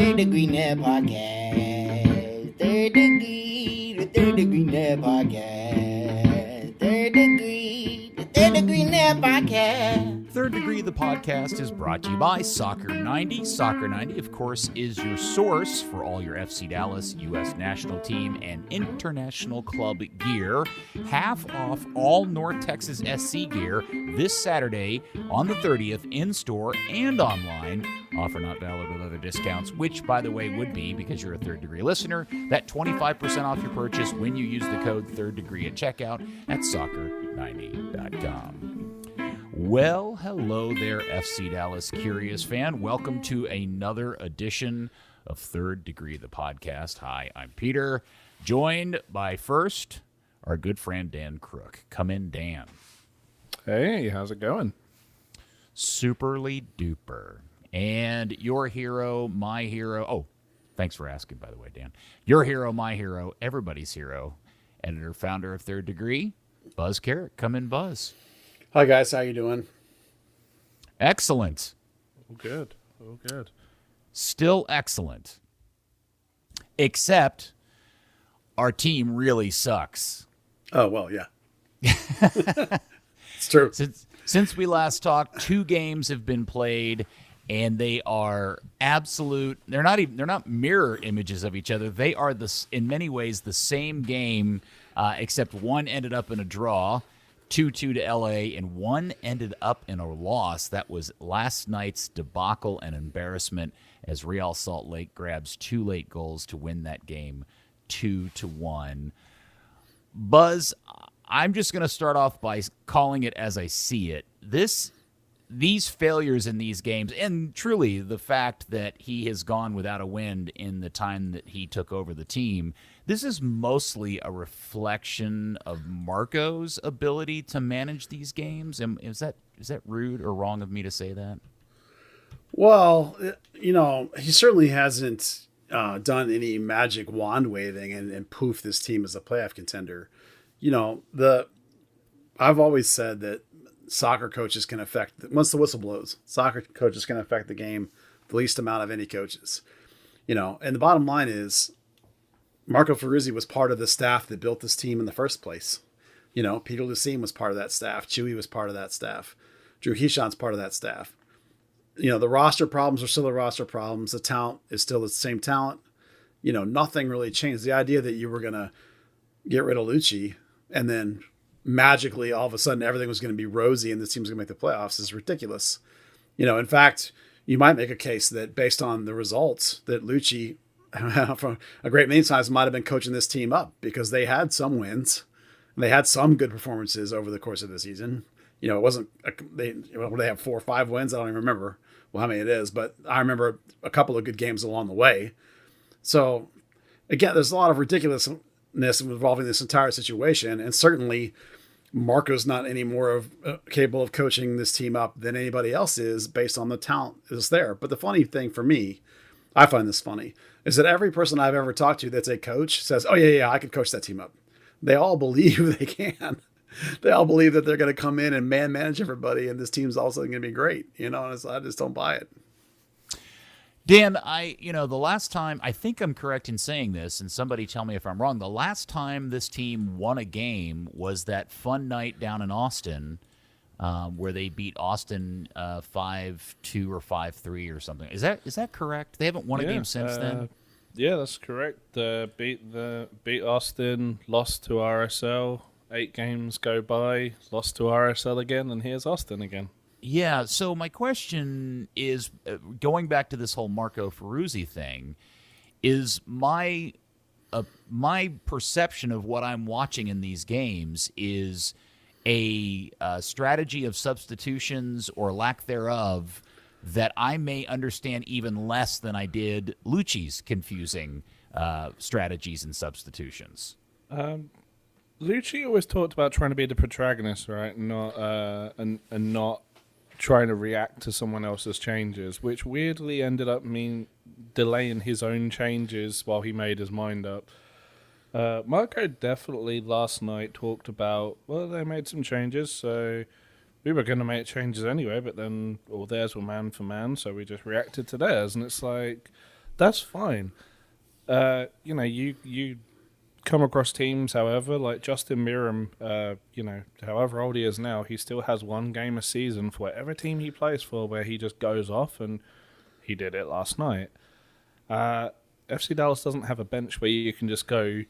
Third Degree Net Podcast. The Third Degree Net Podcast. The Third Degree Net Podcast. Third Degree, the podcast, is brought to you by Soccer 90. Soccer 90, of course, is your source for all your FC Dallas, U.S. national team, and international club gear. Half off all North Texas SC gear this Saturday on the 30th in store and online. Offer not valid with other discounts, which, by the way, would be, because you're a Third Degree listener, that 25% off your purchase when you use the code Third Degree at checkout at soccer90.com. Well, hello there, FC Dallas Curious fan. Welcome to another edition of Third Degree, the podcast. Hi, I'm Peter, joined by first our good friend Dan Crooke. Come in, Dan. Hey, how's it going? Superly duper. And your hero, my hero. Oh, thanks for asking, by the way, Dan. Your hero, my hero, everybody's hero. Editor, founder of Third Degree, Buzz Carrick. Come in, Buzz. Hi guys, how you doing? Excellent. Oh, good. Oh, good. Still excellent. Except our team really sucks. Oh, well, yeah. It's true. Since we last talked, 2 games have been played, and they are absolute. They're not mirror images of each other. They are in many ways the same game, except one ended up in a draw, 2-2 to LA, and one ended up in a loss. That was last night's debacle and embarrassment as Real Salt Lake grabs 2 late goals to win that game 2-1. Buzz, I'm just going to start off by calling it as I see it. These failures in these games, and truly the fact that he has gone without a win in the time that he took over the team, this is mostly a reflection of Marco's ability to manage these games. And is that rude or wrong of me to say that? Well, he certainly hasn't done any magic wand waving and poof, this team is a playoff contender. I've always said that soccer coaches can affect, once the whistle blows, soccer coaches can affect the game the least amount of any coaches. And the bottom line is Marco Ferruzzi was part of the staff that built this team in the first place. Peter Lucine was part of that staff. Chewy was part of that staff. Drew Hishon's part of that staff. The roster problems are still the roster problems. The talent is still the same talent. Nothing really changed. The idea that you were going to get rid of Luchi and then magically all of a sudden everything was going to be rosy and this team's going to make the playoffs is ridiculous. In fact, you might make a case that based on the results that Luchi from a great many times might have been coaching this team up because they had some wins. They had some good performances over the course of the season. It wasn't, they have 4 or 5 wins. I don't even remember how many it is, but I remember a couple of good games along the way. So again, there's a lot of ridiculousness involving this entire situation. And certainly Marco's not any more capable of coaching this team up than anybody else is based on the talent that's there. But the funny thing for me, I find this funny, is that every person I've ever talked to that's a coach says, oh yeah, I could coach that team up. They all believe they can. They all believe that they're going to come in and manage everybody and this team's also going to be great. And I just don't buy it. Dan, the last time, I think I'm correct in saying this, and somebody tell me if I'm wrong, the last time this team won a game was that fun night down in Austin where they beat Austin 5-2 or 5-3 or something. Is that correct? They haven't won a game since then? Yeah, that's correct. Beat Austin, lost to RSL, 8 games go by, lost to RSL again, and here's Austin again. Yeah, so my question is, going back to this whole Marco Ferruzzi thing, is my perception of what I'm watching in these games is a strategy of substitutions or lack thereof that I may understand even less than I did Luchi's confusing strategies and substitutions. Luchi always talked about trying to be the protagonist, right? Not and not trying to react to someone else's changes, which weirdly ended up delaying his own changes while he made his mind up. Marco definitely last night talked about, well, they made some changes, so we were going to make changes anyway, but then all theirs were man for man, so we just reacted to theirs. And it's like, that's fine. You come across teams, however, like Justin Miram, however old he is now, he still has one game a season for whatever team he plays for where he just goes off, and he did it last night. FC Dallas doesn't have a bench where you can just go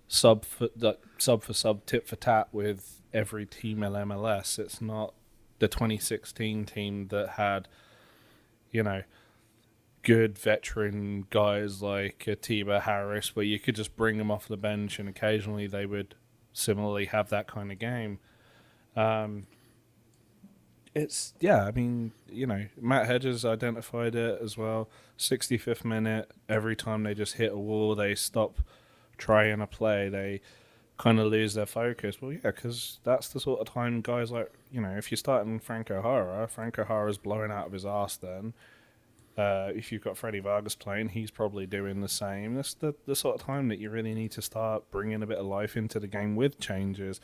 sub for sub, tit for tat with every team in MLS. It's not the 2016 team that had, good veteran guys like Atiba Harris, where you could just bring them off the bench and occasionally they would similarly have that kind of game. Matt Hedges identified it as well. 65th minute, every time they just hit a wall, they stop trying to play. They kind of lose their focus. Well, yeah, because that's the sort of time guys like, if you're starting Frank O'Hara's blowing out of his ass then. If you've got Freddie Vargas playing, he's probably doing the same. That's the sort of time that you really need to start bringing a bit of life into the game with changes.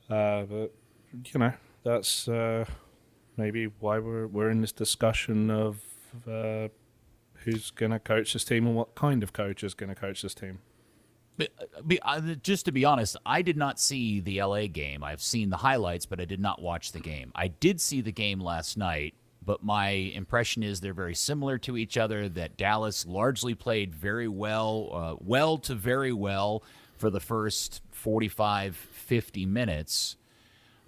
But that's maybe why we're in this discussion of who's going to coach this team and what kind of coach is going to coach this team. Just to be honest, I did not see the LA game. I've seen the highlights, but I did not watch the game. I did see the game last night. But my impression is they're very similar to each other, that Dallas largely played very well, well to very well for the first 45, 50 minutes.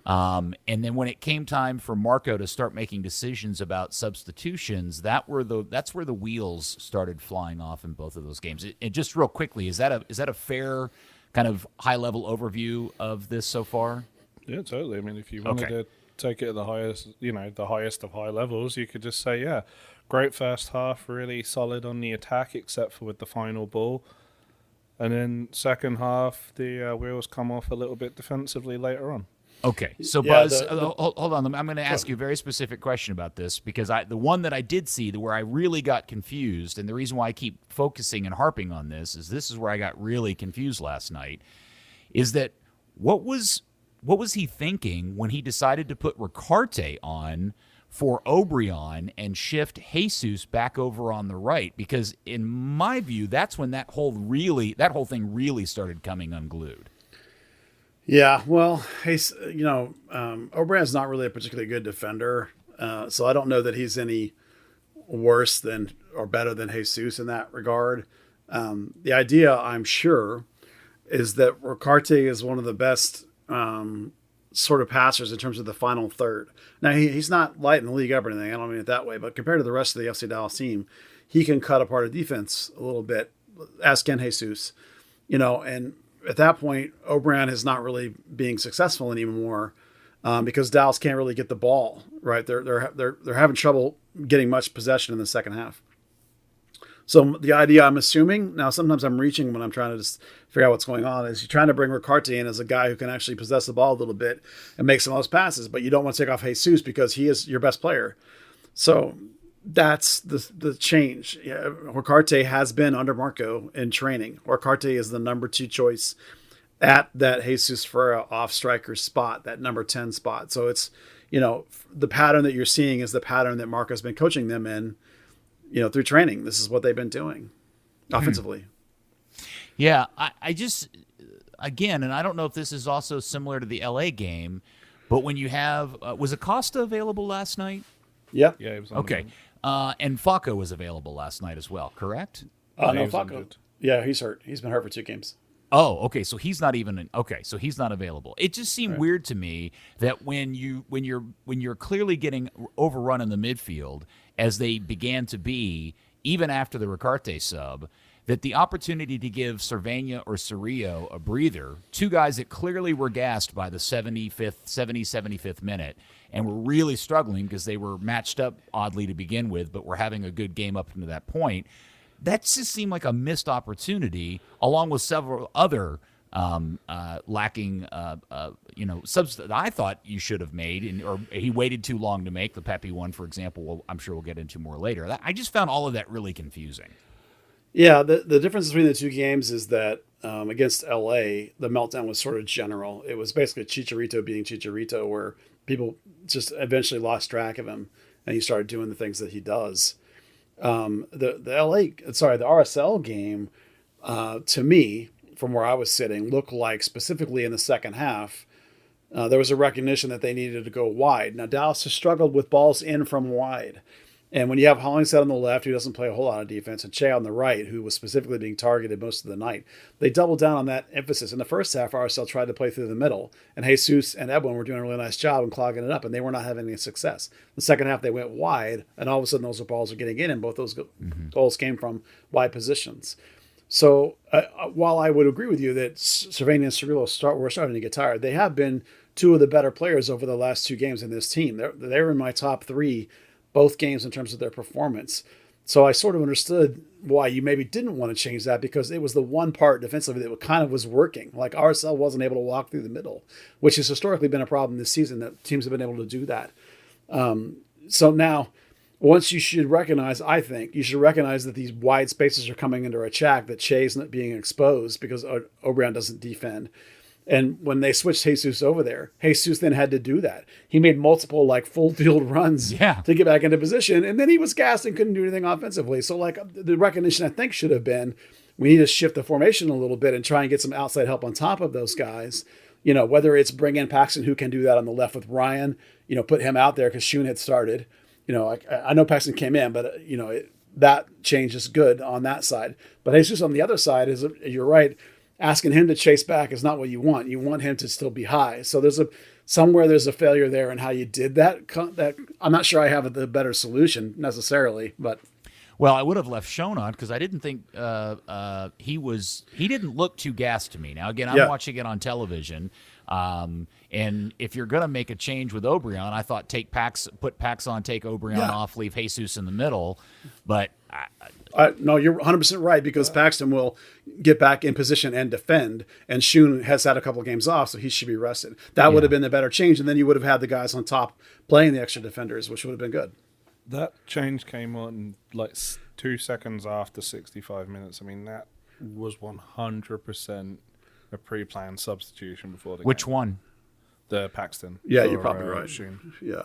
And then when it came time for Marco to start making decisions about substitutions, that's where the wheels started flying off in both of those games. And just real quickly, is that a fair kind of high-level overview of this so far? Yeah, totally. I mean, if you wanted to take it at the highest of high levels, you could just say, yeah, great first half, really solid on the attack, except for with the final ball. And then second half, the wheels come off a little bit defensively later on. Okay, so Buzz, hold on. I'm going to ask you a very specific question about this, because the one that I did see where I really got confused, and the reason why I keep focusing and harping on this is where I got really confused last night, is that what was he thinking when he decided to put Ricarte on for Obrian and shift Jesus back over on the right? Because in my view, that's when that whole thing really started coming unglued. Yeah, well, Obrian's not really a particularly good defender, so I don't know that he's any worse than or better than Jesus in that regard. The idea, I'm sure, is that Ricarte is one of the best sort of passers in terms of the final third. Now, he's not lighting the league up or anything. I don't mean it that way. But compared to the rest of the FC Dallas team, he can cut apart a defense a little bit, as can Jesus. And at that point, Obrian is not really being successful anymore because Dallas can't really get the ball, right? They're having trouble getting much possession in the second half. So the idea, I'm assuming, now sometimes I'm reaching when I'm trying to just figure out what's going on, is you're trying to bring Ricarte in as a guy who can actually possess the ball a little bit and make some of those passes, but you don't want to take off Jesus because he is your best player. So that's the change. Yeah, Ricarte has been under Marco in training. Ricarte is the number 2 choice at that Jesus Ferreira off striker spot, that number 10 spot. So it's, the pattern that you're seeing is the pattern that Marco's been coaching them in, through training. This is what they've been doing offensively. Yeah, I just, again, and I don't know if this is also similar to the LA game, but when you have, was Acosta available last night? Yeah. Yeah, he was on okay. And Faco was available last night as well, correct? No, Faco. Yeah, he's hurt. He's been hurt for 2 games. Oh, okay. So he's not even so he's not available. It just seemed weird to me that when you're clearly getting overrun in the midfield, as they began to be, even after the Ricarte sub, that the opportunity to give Servania or Cerrillo a breather, 2 guys that clearly were gassed by the 75th minute and were really struggling because they were matched up oddly to begin with, but were having a good game up to that point. That just seemed like a missed opportunity, along with several other lacking, subs that I thought you should have made, or he waited too long to make. The Pepi one, for example, I'm sure we'll get into more later. I just found all of that really confusing. Yeah, the difference between the 2 games is that against LA, the meltdown was sort of general. It was basically Chicharito being Chicharito, where people just eventually lost track of him, and he started doing the things that he does. the RSL game, to me, from where I was sitting, looked like specifically in the second half, there was a recognition that they needed to go wide. Now, Dallas has struggled with balls in from wide. And when you have Hollingshead on the left, who doesn't play a whole lot of defense, and Che on the right, who was specifically being targeted most of the night, they doubled down on that emphasis. In the first half, RSL tried to play through the middle, and Jesus and Edwin were doing a really nice job in clogging it up, and they were not having any success. The second half, they went wide, and all of a sudden, those balls are getting in, and both those goals came from wide positions. So while I would agree with you that Servania and Cerrillo were starting to get tired, they have been two of the better players over the last two games in this team. They're in my top three both games in terms of their performance. So I sort of understood why you maybe didn't want to change that, because it was the one part defensively that kind of was working. Like RSL wasn't able to walk through the middle, which has historically been a problem this season, that teams have been able to do that. So now, once you should recognize, I think, you should recognize that these wide spaces are coming into a check, that Che's not being exposed because Obrian doesn't defend. And when they switched Jesus over there, Jesus then had to do that. He made multiple full field runs to get back into position, and then he was gassed and couldn't do anything offensively. So the recognition, I think, should have been, we need to shift the formation a little bit and try and get some outside help on top of those guys. Whether it's bring in Paxton, who can do that on the left with Ryan, put him out there because Schoen had started. I know Paxton came in, but that change is good on that side. But Jesus on the other side is, you're right, asking him to chase back is not what you want. You want him to still be high. So there's a failure there in how you did that. That I'm not sure I have the better solution necessarily, but. Well, I would have left Schoen on because I didn't think he didn't look too gassed to me. Now, again, I'm watching it on television. And if you're going to make a change with Obrian, I thought put Pax on, take Obrian off, leave Jesus in the middle. But no, you're 100% right, because Paxton will get back in position and defend, and Schoen has had a couple of games off, so he should be rested. That would have been the better change, and then you would have had the guys on top playing the extra defenders, which would have been good. That change came on 2 seconds after 65 minutes. I mean, that was 100% a pre-planned substitution before the game. Which one? The Paxton. Yeah, you're probably right. Schoen. Yeah.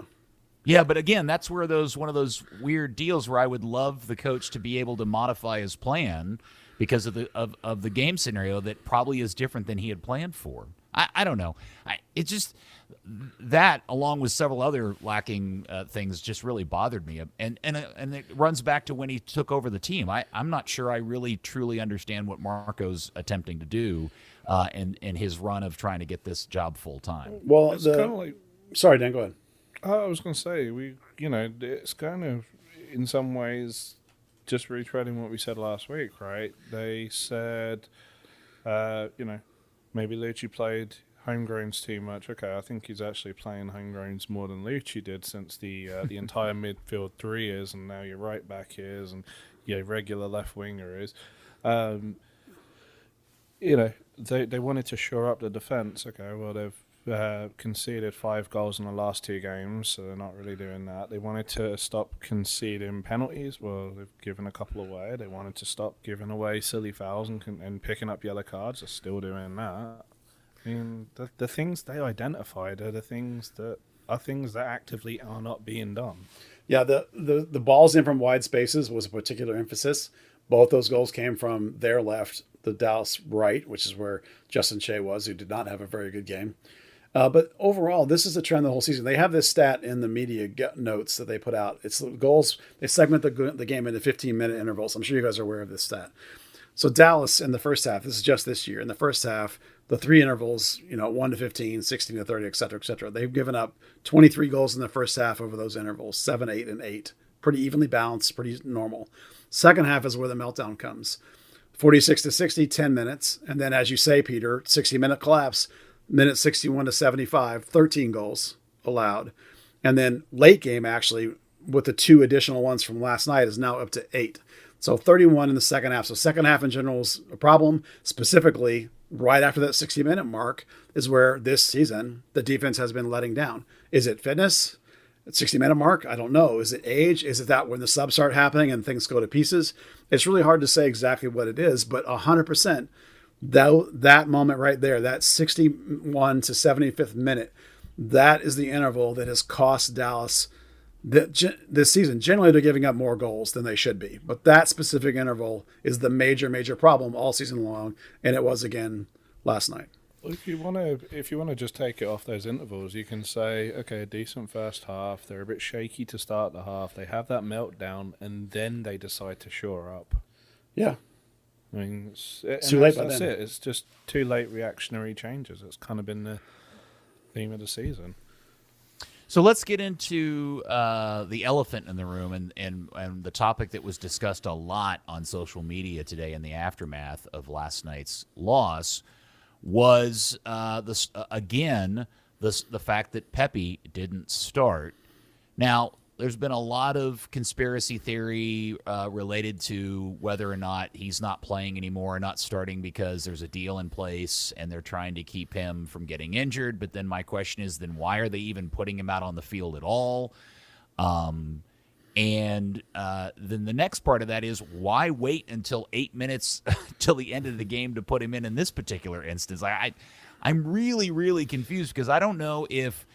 Yeah, but again, that's where one of those weird deals where I would love the coach to be able to modify his plan because of the game scenario that probably is different than he had planned for. I don't know. It's just that, along with several other lacking things, just really bothered me. And it runs back to when he took over the team. I'm not sure I really truly understand what Marco's attempting to do in his run of trying to get this job full time. Well, it's kind of sorry, Dan, go ahead. I was going to say, it's kind of, in some ways, just retreading what we said last week, right? They said, maybe Luchi played homegrowns too much. Okay, I think he's actually playing homegrowns more than Luchi did since the entire midfield three is, and now your right back is, and your regular left winger is. They wanted to shore up the defence. Okay, well, they've conceded 5 goals in the last 2 games, so they're not really doing that. They wanted to stop conceding penalties. Well, they've given a couple away. They wanted to stop giving away silly fouls and picking up yellow cards. They're still doing that. I mean, the things they identified are things that actively are not being done. Yeah, the balls in from wide spaces was a particular emphasis. Both those goals came from their left, the Dallas right, which is where Justin Che was, who did not have a very good game. But overall, this is a trend the whole season. They have this stat in the media notes that they put out. It's the goals. They segment the game into 15-minute intervals. I'm sure you guys are aware of this stat. So Dallas in the first half, this is just this year, in the first half, the 3 intervals, 1 to 15, 16 to 30, et cetera, they've given up 23 goals in the first half over those intervals, 7, 8, and 8. Pretty evenly balanced, pretty normal. Second half is where the meltdown comes. 46 to 60, 10 minutes. And then, as you say, Peter, 60-minute collapse. Minute 61 to 75, 13 goals allowed. And then late game, actually, with the 2 additional ones from last night, is now up to 8. So 31 in the second half. So second half in general is a problem. Specifically, right after that 60-minute mark is where this season the defense has been letting down. Is it fitness? At 60-minute mark? I don't know. Is it age? Is it that when the subs start happening and things go to pieces? It's really hard to say exactly what it is, but 100%. That moment right there, that 61 to 75th minute, that is the interval that has cost Dallas This season, generally they're giving up more goals than they should be. But that specific interval is the major problem all season long, and it was again last night. If you want to just take it off those intervals, you can say, okay, a decent first half. They're a bit shaky to start the half. They have that meltdown, and then they decide to shore up. Yeah. I mean, it's too late by that's then. it. It's just too late reactionary changes. It's kind of been the theme of the season. So let's get into the elephant in the room and the topic that was discussed a lot on social media today in the aftermath of last night's loss was the fact that Pepi didn't start. Now, there's been a lot of conspiracy theory related to whether or not he's not playing anymore, not starting because there's a deal in place and they're trying to keep him from getting injured. But then my question is, then why are they even putting him out on the field at all? And then the next part of that is, why wait until 8 minutes till the end of the game to put him in this particular instance? I'm really, really confused because I don't know if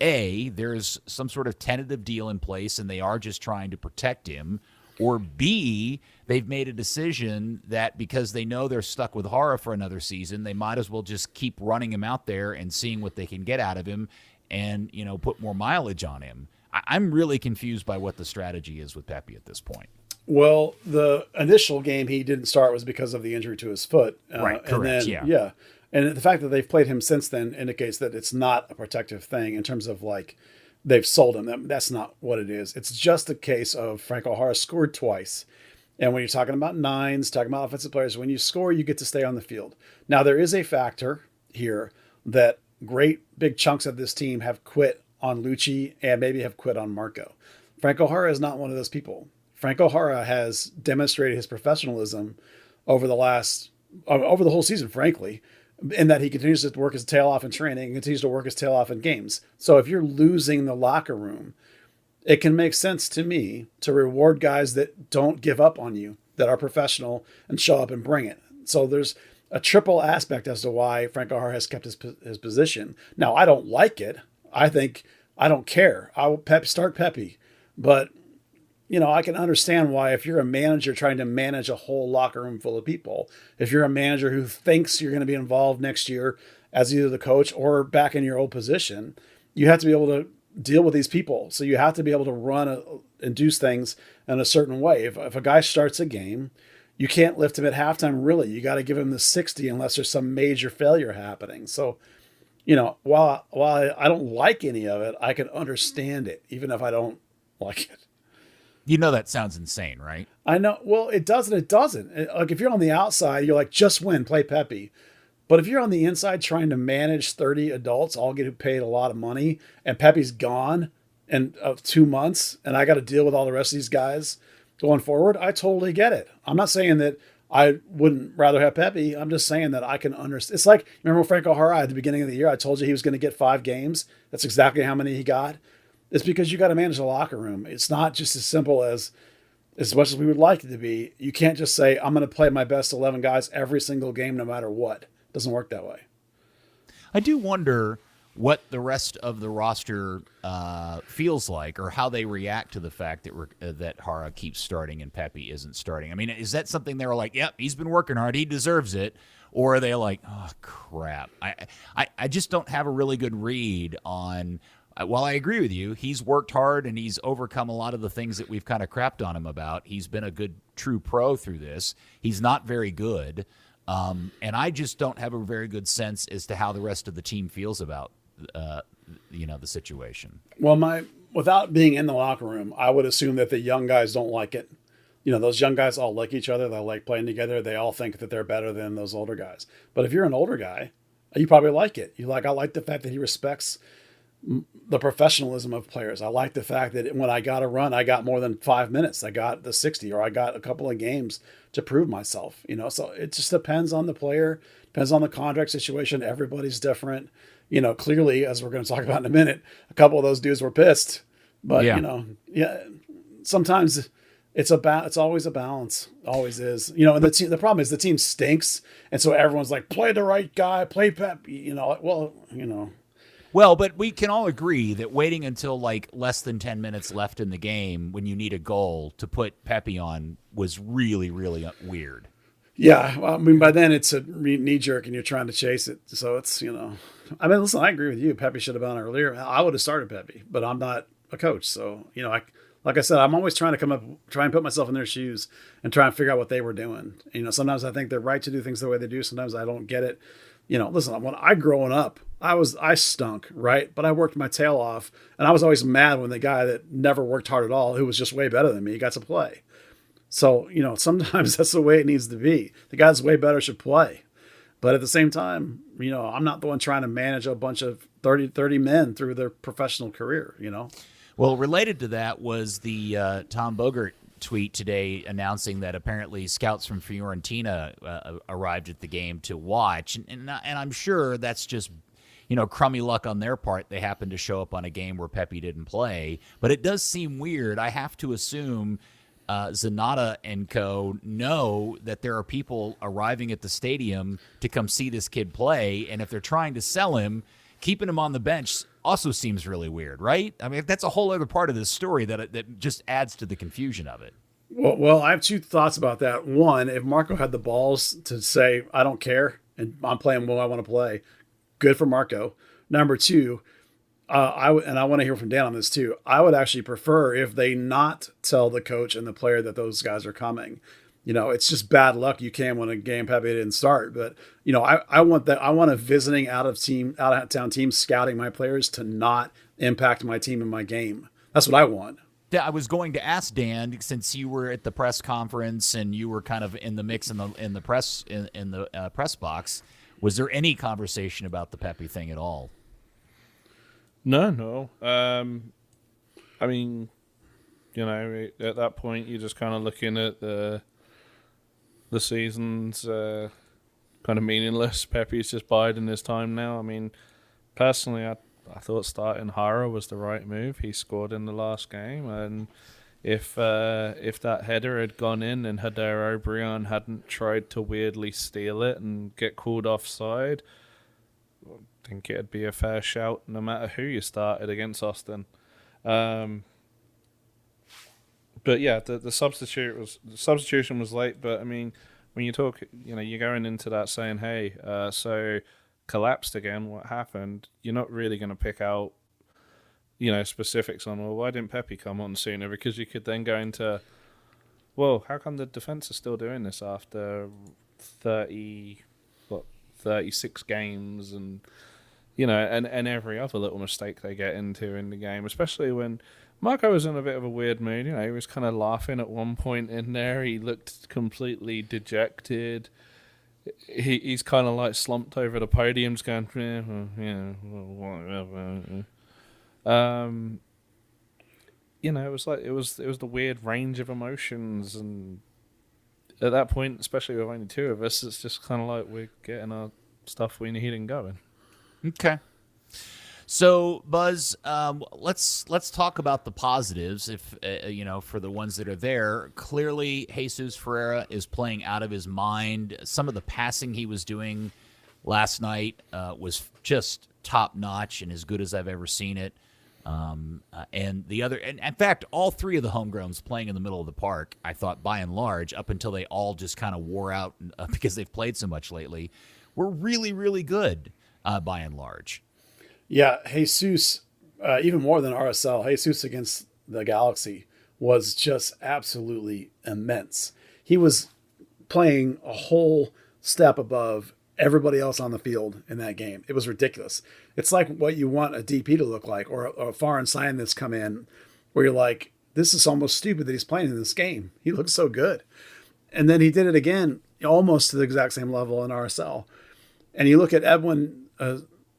A, there's some sort of tentative deal in place and they are just trying to protect him, or B, they've made a decision that because they know they're stuck with Hara for another season, they might as well just keep running him out there and seeing what they can get out of him and, put more mileage on him. I'm really confused by what the strategy is with Pepi at this point. Well, the initial game he didn't start was because of the injury to his foot. Right, correct, and then, yeah. And the fact that they've played him since then indicates that it's not a protective thing in terms of they've sold him. That's not what it is. It's just a case of Franco Hara scored twice. And when you're talking about nines, talking about offensive players, when you score, you get to stay on the field. Now, there is a factor here that great big chunks of this team have quit on Luchi and maybe have quit on Marco. Franco Hara is not one of those people. Franco Hara has demonstrated his professionalism over the whole season, frankly, in that he continues to work his tail off in training and continues to work his tail off in games. So if you're losing the locker room, it can make sense to me to reward guys that don't give up on you, that are professional and show up and bring it. So there's a triple aspect as to why Franco Hara has kept his position. Now, I don't like it. I don't care. I will start Pepi, but I can understand why if you're a manager trying to manage a whole locker room full of people, if you're a manager who thinks you're going to be involved next year as either the coach or back in your old position, you have to be able to deal with these people. So you have to be able to run and do things in a certain way. If a guy starts a game, you can't lift him at halftime. Really, you got to give him the 60 unless there's some major failure happening. So, while I don't like any of it, I can understand it, even if I don't like it. That sounds insane, right? I know. Well, it doesn't. It doesn't. If you're on the outside, you're like, just win, play Pepi. But if you're on the inside trying to manage 30 adults, all get paid a lot of money, and Pepi's gone in 2 months, and I got to deal with all the rest of these guys going forward, I totally get it. I'm not saying that I wouldn't rather have Pepi. I'm just saying that I can understand. It's like, remember Franco Hara at the beginning of the year, I told you he was going to get 5 games. That's exactly how many he got. It's because you got to manage the locker room. It's not just as simple as much as we would like it to be. You can't just say, I'm going to play my best 11 guys every single game, no matter what. It doesn't work that way. I do wonder what the rest of the roster feels like, or how they react to the fact that Hara keeps starting and Pepi isn't starting. I mean, is that something they're like, yep, he's been working hard, he deserves it? Or are they like, oh, crap? I just don't have a really good read on, while I agree with you, he's worked hard and he's overcome a lot of the things that we've kind of crapped on him about. He's been a good, true pro through this. He's not very good. And I just don't have a very good sense as to how the rest of the team feels about the situation. Well, without being in the locker room, I would assume that the young guys don't like it. Those young guys all like each other. They like playing together. They all think that they're better than those older guys. But if you're an older guy, you probably like it. I like the fact that he respects the professionalism of players. I like the fact that when I got a run, I got more than 5 minutes. I got the 60, or I got a couple of games to prove myself. So it just depends on the player, depends on the contract situation. Everybody's different. Clearly, as we're going to talk about in a minute, a couple of those dudes were pissed. But sometimes it's always a balance. Always is. And the problem is the team stinks, and so everyone's like, play the right guy, play Pep. Well, but we can all agree that waiting until like less than 10 minutes left in the game when you need a goal to put Pepi on was really, really weird. Yeah, well, I mean, by then it's a knee jerk and you're trying to chase it. So it's, I mean, listen, I agree with you. Pepi should have been on earlier. I would have started Pepi, but I'm not a coach. So, like I said, I'm always trying to try and put myself in their shoes and try and figure out what they were doing. Sometimes I think they're right to do things the way they do. Sometimes I don't get it. Listen, when growing up, I stunk, right? But I worked my tail off, and I was always mad when the guy that never worked hard at all, who was just way better than me, got to play. So, sometimes that's the way it needs to be. The guy that's way better should play. But at the same time, I'm not the one trying to manage a bunch of 30 men through their professional career, Well, related to that was the Tom Bogert tweet today announcing that apparently scouts from Fiorentina arrived at the game to watch. And I'm sure that's just, crummy luck on their part. They happened to show up on a game where Pepi didn't play. But it does seem weird. I have to assume Zanata and co. know that there are people arriving at the stadium to come see this kid play, and if they're trying to sell him, keeping him on the bench also seems really weird, right? I mean, that's a whole other part of this story that just adds to the confusion of it. Well, I have two thoughts about that. One, if Marco had the balls to say, I don't care, and I'm playing what I want to play, good for Marco. Number two, I want to hear from Dan on this too. I would actually prefer if they not tell the coach and the player that those guys are coming. It's just bad luck. You can win a game Pepi didn't start, but I want that. I want a visiting out of town team scouting my players to not impact my team and my game. That's what I want. Yeah, I was going to ask Dan, since you were at the press conference and you were kind of in the mix in the press box. Was there any conversation about the Pepi thing at all? No. I mean, at that point, you're just kind of looking at the season's kind of meaningless. Pepi's just biding his time now. I mean, personally, I thought starting Hara was the right move. He scored in the last game, and if that header had gone in and Hadair O'Brien hadn't tried to weirdly steal it and get called offside, I think it'd be a fair shout no matter who you started against Austin. But yeah, the substitution was late. But I mean, when you talk, you're going into that saying, "Hey, so collapsed again. What happened?" You're not really going to pick out, specifics on. Well, why didn't Pepi come on sooner? Because you could then go into, well, how come the defense is still doing this after 36 games and. And every other little mistake they get into in the game, especially when Marco was in a bit of a weird mood. He was kind of laughing at one point in there. He looked completely dejected. He's kind of like slumped over the podiums going, whatever. It was like it was the weird range of emotions, and at that point, especially with only two of us, it's just kind of like we're getting our stuff we need and going. Okay. So, Buzz, let's talk about the positives. If for the ones that are there, clearly Jesus Ferreira is playing out of his mind. Some of the passing he was doing last night was just top notch and as good as I've ever seen it. And in fact, all three of the homegrowns playing in the middle of the park, I thought by and large, up until they all just kind of wore out because they've played so much lately, were really, really good. By and large. Yeah, Jesus, even more than RSL, Jesus against the Galaxy was just absolutely immense. He was playing a whole step above everybody else on the field in that game. It was ridiculous. It's like what you want a DP to look like, or a foreign sign that's come in where you're like, this is almost stupid that he's playing in this game. He looks so good. And then he did it again, almost to the exact same level in RSL. And you look at Edwin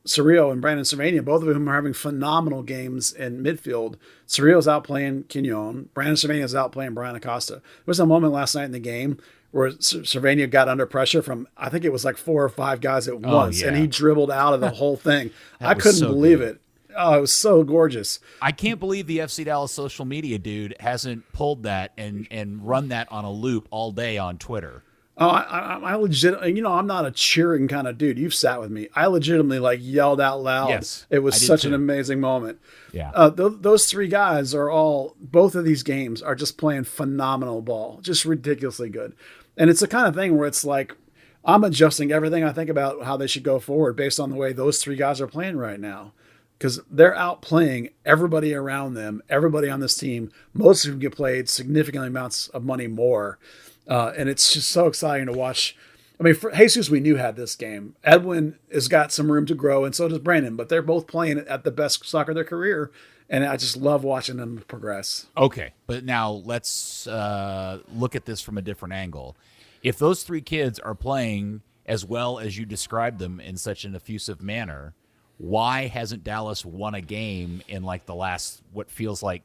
Cerrillo and Brandon Servania, both of whom are having phenomenal games in midfield. Cerrillo's outplaying Quignon. Brandon Servania's outplaying Brian Acosta. There was a moment last night in the game where Servania got under pressure from, I think it was like 4 or 5 guys at once, and he dribbled out of the whole thing. I couldn't believe it. Oh, it was so gorgeous. I can't believe the FC Dallas social media dude hasn't pulled that and run that on a loop all day on Twitter. Oh, I legit. I'm not a cheering kind of dude. You've sat with me. I legitimately like yelled out loud. Yes, it was I did such too. an amazing moment. Yeah. Those three guys are all. Both of these games are just playing phenomenal ball, just ridiculously good. And it's the kind of thing where it's like I'm adjusting everything I think about how they should go forward based on the way those three guys are playing right now. Because they're outplaying everybody around them, everybody on this team. Most of them get paid significant amounts of money more. And it's just so exciting to watch. I mean, for Jesus, we knew had this game. Edwin has got some room to grow, and so does Brandon. But they're both playing at the best soccer of their career, and I just love watching them progress. Okay, but now let's look at this from a different angle. If those three kids are playing as well as you described them in such an effusive manner, why hasn't Dallas won a game in like the last, what feels like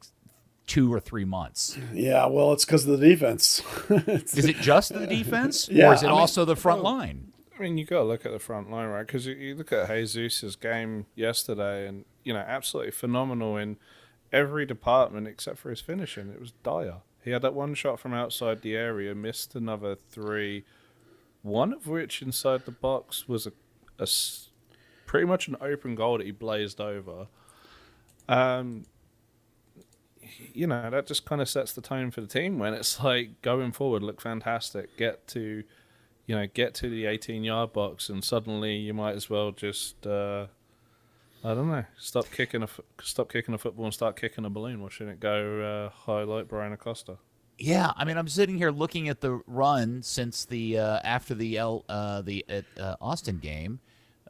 2 or 3 months? Yeah, well, it's because of the defense. Is it just the defense, Yeah, or is it also the front line? I mean, you got to look at the front line, right? Because you look at Jesus' game yesterday, and absolutely phenomenal in every department except for his finishing. It was dire. He had that one shot from outside the area, missed another 3, one of which inside the box was a pretty much an open goal that he blazed over. That just kind of sets the tone for the team when it's like going forward, look fantastic, get to the 18-yard box, and suddenly you might as well just I don't know, stop kicking a football and start kicking a balloon, watching it go high like Brian Acosta. Yeah, I mean, I'm sitting here looking at the run since the after the Austin game.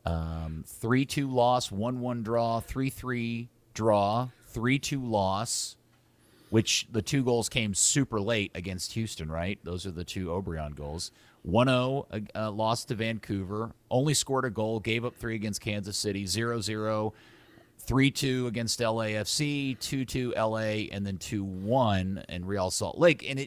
3-2 loss, 1-1 draw, 3-3 draw, 3-2 loss, which the 2 goals came super late against Houston, right? Those are the 2 Obrion goals. 1-0 loss to Vancouver, only scored a goal, gave up 3 against Kansas City, 0-0, 3-2 against LAFC, 2-2 LA, and then 2-1 in Real Salt Lake. And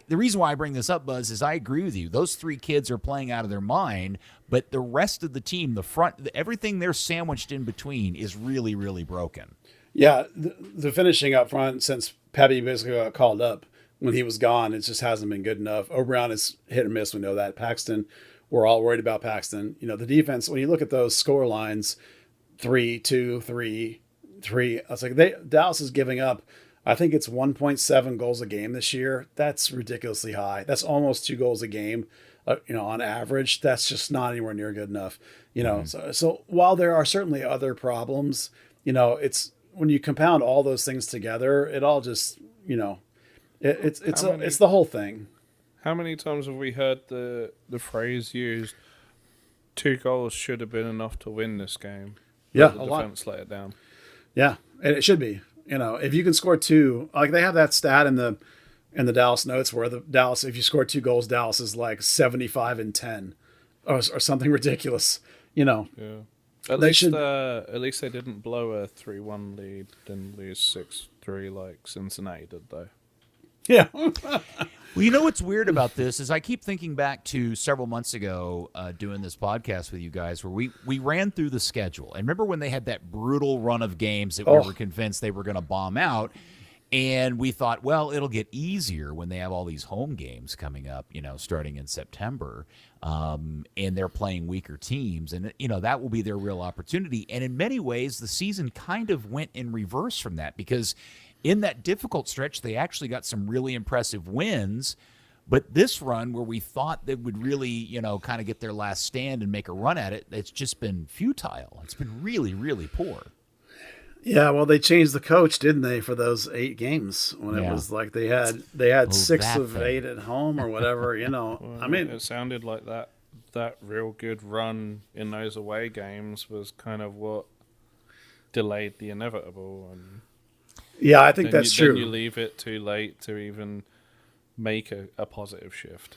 the reason why I bring this up, Buzz, is I agree with you. Those 3 kids are playing out of their mind, but the rest of the team, the front, everything they're sandwiched in between is really, really broken. Yeah, the finishing up front since Pepi basically got called up when he was gone, it just hasn't been good enough. O'Brien is hit or miss. We know that. Paxton, we're all worried about Paxton. The defense, when you look at those score lines, 3-2, 3-3. I was like, Dallas is giving up. I think it's 1.7 goals a game this year. That's ridiculously high. That's almost 2 goals a game, on average. That's just not anywhere near good enough. So while there are certainly other problems, it's when you compound all those things together, it all just, it's the whole thing. How many times have we heard the phrase used, 2 goals should have been enough to win this game? Yeah, the defense let it down. Yeah, and it should be. If you can score 2, like they have that stat in the Dallas notes where if you score 2 goals, Dallas is like 75-10 or something ridiculous. Yeah. At least they didn't blow a 3-1 lead, didn't lose 6-3 like Cincinnati did, though. Yeah. Well, you know what's weird about this is I keep thinking back to several months ago doing this podcast with you guys where we ran through the schedule. And remember when they had that brutal run of games that we were convinced they were going to bomb out? And we thought, well, it'll get easier when they have all these home games coming up, starting in September. And they're playing weaker teams. And, that will be their real opportunity. And in many ways, the season kind of went in reverse from that because in that difficult stretch, they actually got some really impressive wins. But this run where we thought they would really, kind of get their last stand and make a run at it, it's just been futile. It's been really, really poor. Yeah, well, they changed the coach, didn't they, for those 8 games when it was like they had 6 of 8 at home or whatever, Well, I mean, it sounded like that real good run in those away games was kind of what delayed the inevitable. And yeah, I think that's true. Then you leave it too late to even make a positive shift.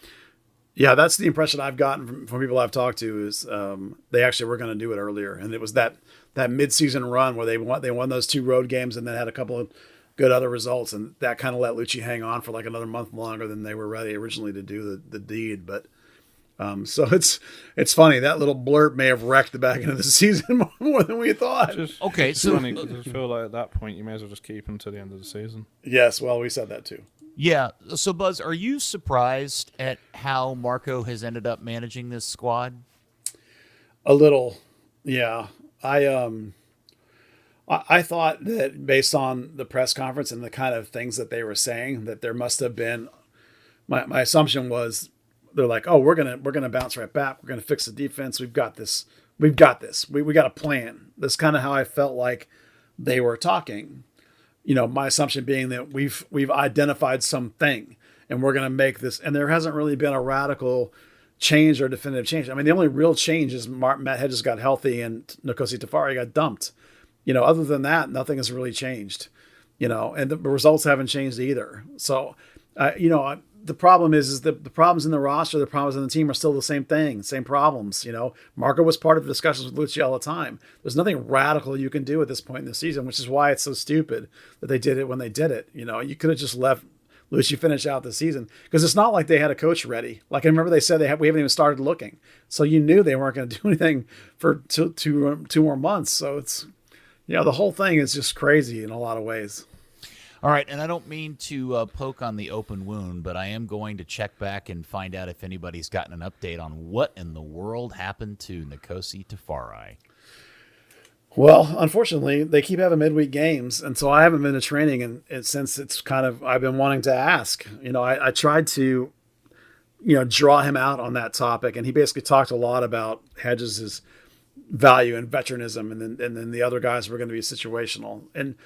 Yeah, that's the impression I've gotten from people I've talked to is they actually were going to do it earlier, and it was that mid-season run where they won those 2 road games and then had a couple of good other results, and that kind of let Luchi hang on for like another month longer than they were ready originally to do the deed. But so it's funny that little blurb may have wrecked the back end of the season more than we thought. Okay, so funny 'cause I feel like at that point you may as well just keep them to the end of the season. Yes, well, we said that too. Yeah. So, Buzz, are you surprised at how Marco has ended up managing this squad? A little, yeah. I thought that based on the press conference and the kind of things that they were saying, that there must have been. My assumption was they're like, oh, we're gonna bounce right back. We're gonna fix the defense. We've got this. We've got this. We got a plan. That's kind of how I felt like they were talking. My assumption being that we've identified something and we're going to make this. And there hasn't really been a radical change or definitive change. I mean, the only real change is Matt Hedges got healthy and Nkosi Tafari got dumped. Other than that, nothing has really changed. And the results haven't changed either. So, the problem is that the problems in the roster, the problems in the team are still the same thing, same problems. Marco was part of the discussions with Luchi all the time. There's nothing radical you can do at this point in the season, which is why it's so stupid that they did it when they did it. You could have just let Luchi finish out the season, because it's not like they had a coach ready. Like, I remember they said we haven't even started looking. So you knew they weren't going to do anything for two more months. So it's, the whole thing is just crazy in a lot of ways. All right, and I don't mean to poke on the open wound, but I am going to check back and find out if anybody's gotten an update on what in the world happened to Nkosi Tafari. Well, unfortunately, they keep having midweek games, and so I haven't been to training, and since it's kind of, I've been wanting to ask. I tried to, draw him out on that topic, and he basically talked a lot about Hedges' value and veteranism, and then the other guys were going to be situational. And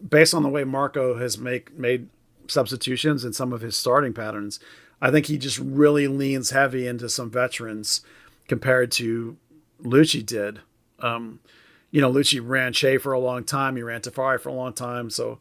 based on the way Marco has made substitutions and some of his starting patterns, I think he just really leans heavy into some veterans compared to Luchi did. Luchi ran Shea for a long time. He ran Tafari for a long time. So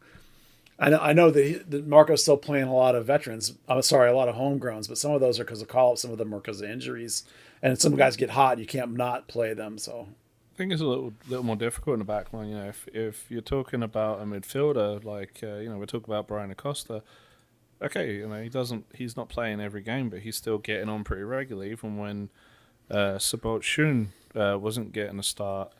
I know that Marco's still playing a lot of veterans. I'm sorry, a lot of homegrowns, but some of those are because of call-ups. Some of them are because of injuries. And some guys get hot. You can't not play them. So I think it's a little more difficult in the back line. If you're talking about a midfielder, like we're talking about Brian Acosta. Okay, he's not playing every game, but he's still getting on pretty regularly. Even when Sabot Shun wasn't getting a start,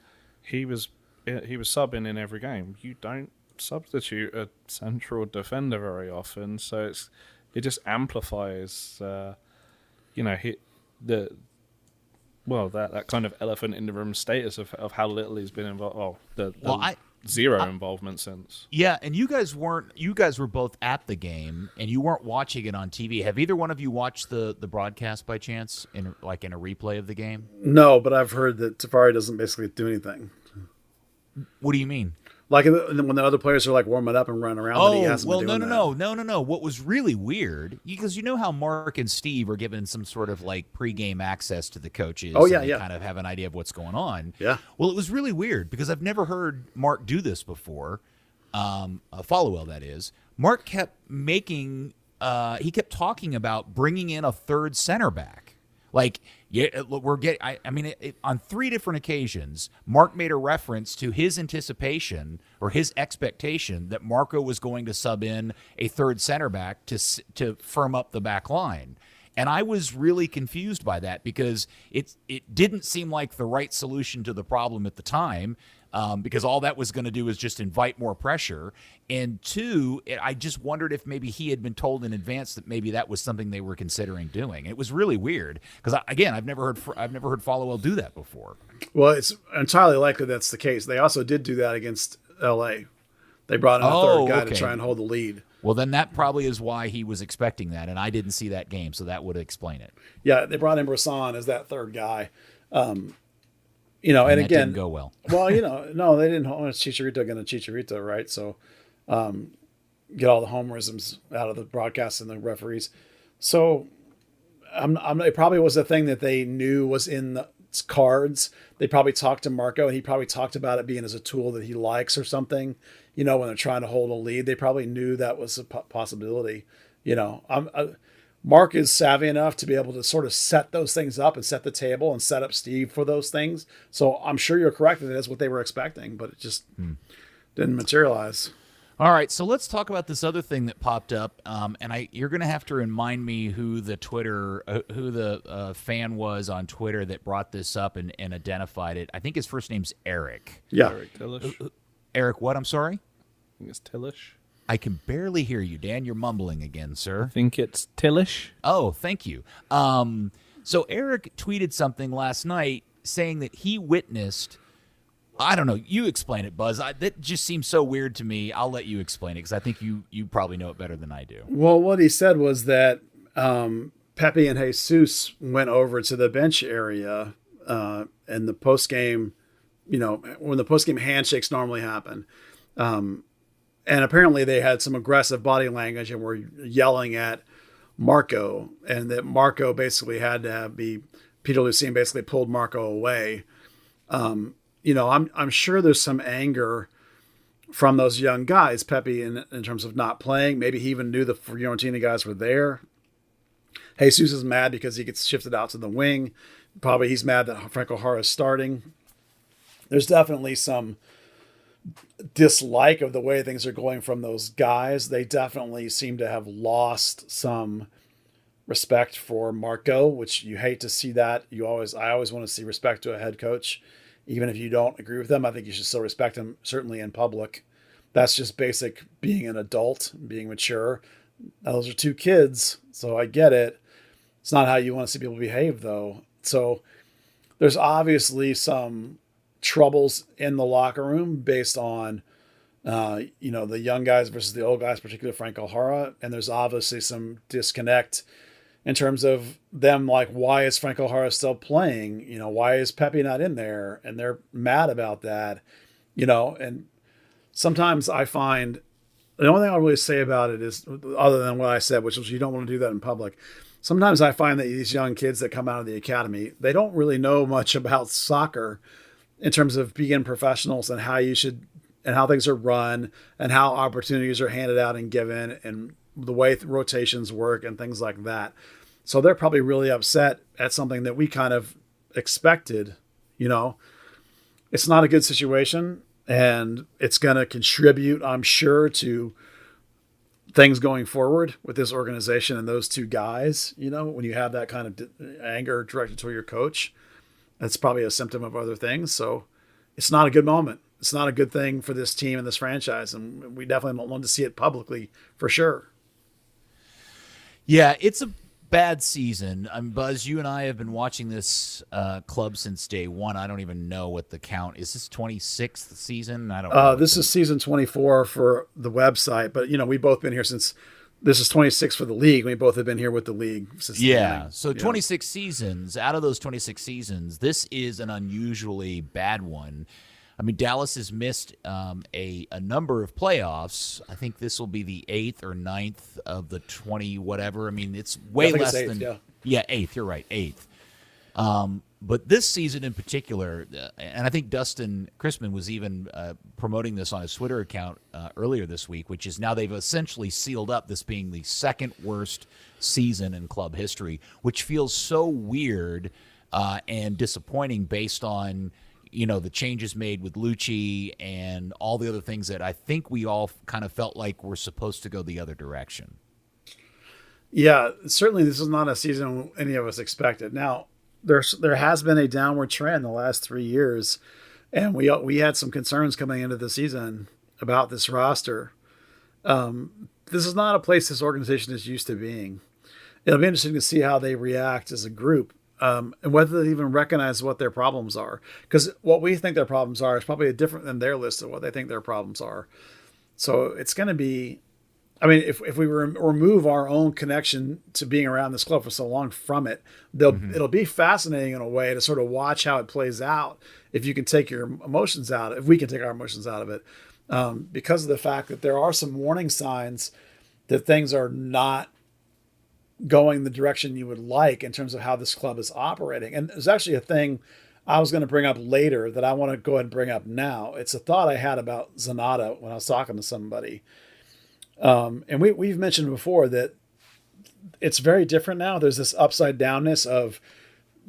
he was subbing in every game. You don't substitute a central defender very often, so it just amplifies that kind of elephant in the room status of how little he's been involved. Zero involvement since. Yeah, and you guys were both at the game, and you weren't watching it on TV. Have either one of you watched the broadcast by chance, in a replay of the game? No, but I've heard that Tafari doesn't basically do anything. What do you mean? Like when the other players are like warming up and running around, but he hasn't been doing that. No. What was really weird, because how Mark and Steve are given some sort of like pregame access to the coaches. Oh, yeah, and yeah. Kind of have an idea of what's going on. Yeah. Well, it was really weird because I've never heard Mark do this before. Followell, that is. Mark kept he kept talking about bringing in a third center back. Like, yeah, we're getting. On 3 different occasions, Mark made a reference to his anticipation or his expectation that Marco was going to sub in a third center back to firm up the back line. And I was really confused by that because it didn't seem like the right solution to the problem at the time, because all that was going to do is just invite more pressure. And 2, I just wondered if maybe he had been told in advance that maybe that was something they were considering doing. It was really weird because, again, I've never heard Followell do that before. Well, it's entirely likely that's the case. They also did do that against L.A. They brought in a third guy to try and hold the lead. Well, then that probably is why he was expecting that, and I didn't see that game, so that would explain it. Yeah, they brought in Brisson as that third guy. And that again, didn't go well. Well, no, they didn't. It's Chicharito going to Chicharito, right? So, get all the homerisms out of the broadcast and the referees. So, it probably was a thing that they knew was in the cards. They probably talked to Marco, and he probably talked about it being as a tool that he likes or something. When they're trying to hold a lead, they probably knew that was a possibility. Mark is savvy enough to be able to sort of set those things up and set the table and set up Steve for those things. So I'm sure you're correct that that's what they were expecting, but it just didn't materialize. All right, so let's talk about this other thing that popped up, you're going to have to remind me who the fan was on Twitter that brought this up and identified it. I think his first name's Eric. Yeah. Eric Tillish. Eric, what? I'm sorry. I think it's Tillish. I can barely hear you, Dan. You're mumbling again, sir. I think it's Tillish. Oh, thank you. So Eric tweeted something last night saying that he witnessed, I don't know, you explain it, Buzz. That just seems so weird to me. I'll let you explain it because I think you probably know it better than I do. Well, what he said was that Pepi and Jesus went over to the bench area and the post-game, when the post-game handshakes normally happen. And apparently they had some aggressive body language and were yelling at Marco, and that Marco basically had to Peter Lucien basically pulled Marco away. I'm sure there's some anger from those young guys, Pepi, in terms of not playing. Maybe he even knew the Fiorentina guys were there. Jesus is mad because he gets shifted out to the wing. Probably he's mad that Franco Jara is starting. There's definitely some dislike of the way things are going from those guys. They definitely seem to have lost some respect for Marco, which you hate to see that. I always want to see respect to a head coach. Even if you don't agree with them, I think you should still respect him, certainly in public. That's just basic being an adult, being mature. Now, those are two kids, so I get it. It's not how you want to see people behave, though. So there's obviously some troubles in the locker room based on, the young guys versus the old guys, particularly Franco Jara. And there's obviously some disconnect in terms of them, like, why is Franco Jara still playing? Why is Pepi not in there? And they're mad about that, and sometimes I find the only thing I'll really say about it is, other than what I said, which is you don't want to do that in public. Sometimes I find that these young kids that come out of the academy, they don't really know much about soccer in terms of being professionals and how things are run and how opportunities are handed out and given and the way rotations work and things like that. So they're probably really upset at something that we kind of expected. It's not a good situation, and it's going to contribute, I'm sure, to things going forward with this organization and those two guys. When you have that kind of anger directed toward your coach, that's probably a symptom of other things. So it's not a good moment. It's not a good thing for this team and this franchise. And we definitely don't want to see it publicly for sure. Yeah, it's a bad season. Buzz, you and I have been watching this club since day one. I don't even know what the count is. This 26th season? I don't know. This is season 24 for the website, but we've both been here since. This is 26 for the league. We both have been here with the league since the beginning. So 26 seasons. Out of those 26 seasons, this is an unusually bad one. I mean, Dallas has missed a number of playoffs. I think this will be the 8th or 9th of the 20 whatever. I mean, it's way less than – yeah, 8th. You're right, 8th. But this season in particular, and I think Dustin Chrisman was even promoting this on his Twitter account earlier this week, which is now they've essentially sealed up this being the second worst season in club history, which feels so weird and disappointing based on – the changes made with Luchi and all the other things that I think we all kind of felt like were supposed to go the other direction. Yeah, certainly this is not a season any of us expected. Now, there has been a downward trend the last 3 years, and we had some concerns coming into the season about this roster. This is not a place this organization is used to being. It'll be interesting to see how they react as a group. And whether they even recognize what their problems are. Because what we think their problems are is probably different than their list of what they think their problems are. So it's going to be, if we remove our own connection to being around this club for so long from it, it'll be fascinating in a way to sort of watch how it plays out if you can take your emotions out, if we can take our emotions out of it. Because of the fact that there are some warning signs that things are not going the direction you would like in terms of how this club is operating. And there's actually a thing I was going to bring up later that I want to go ahead and bring up now. It's a thought I had about Zanata when I was talking to somebody. And we've mentioned before that it's very different now. There's this upside downness of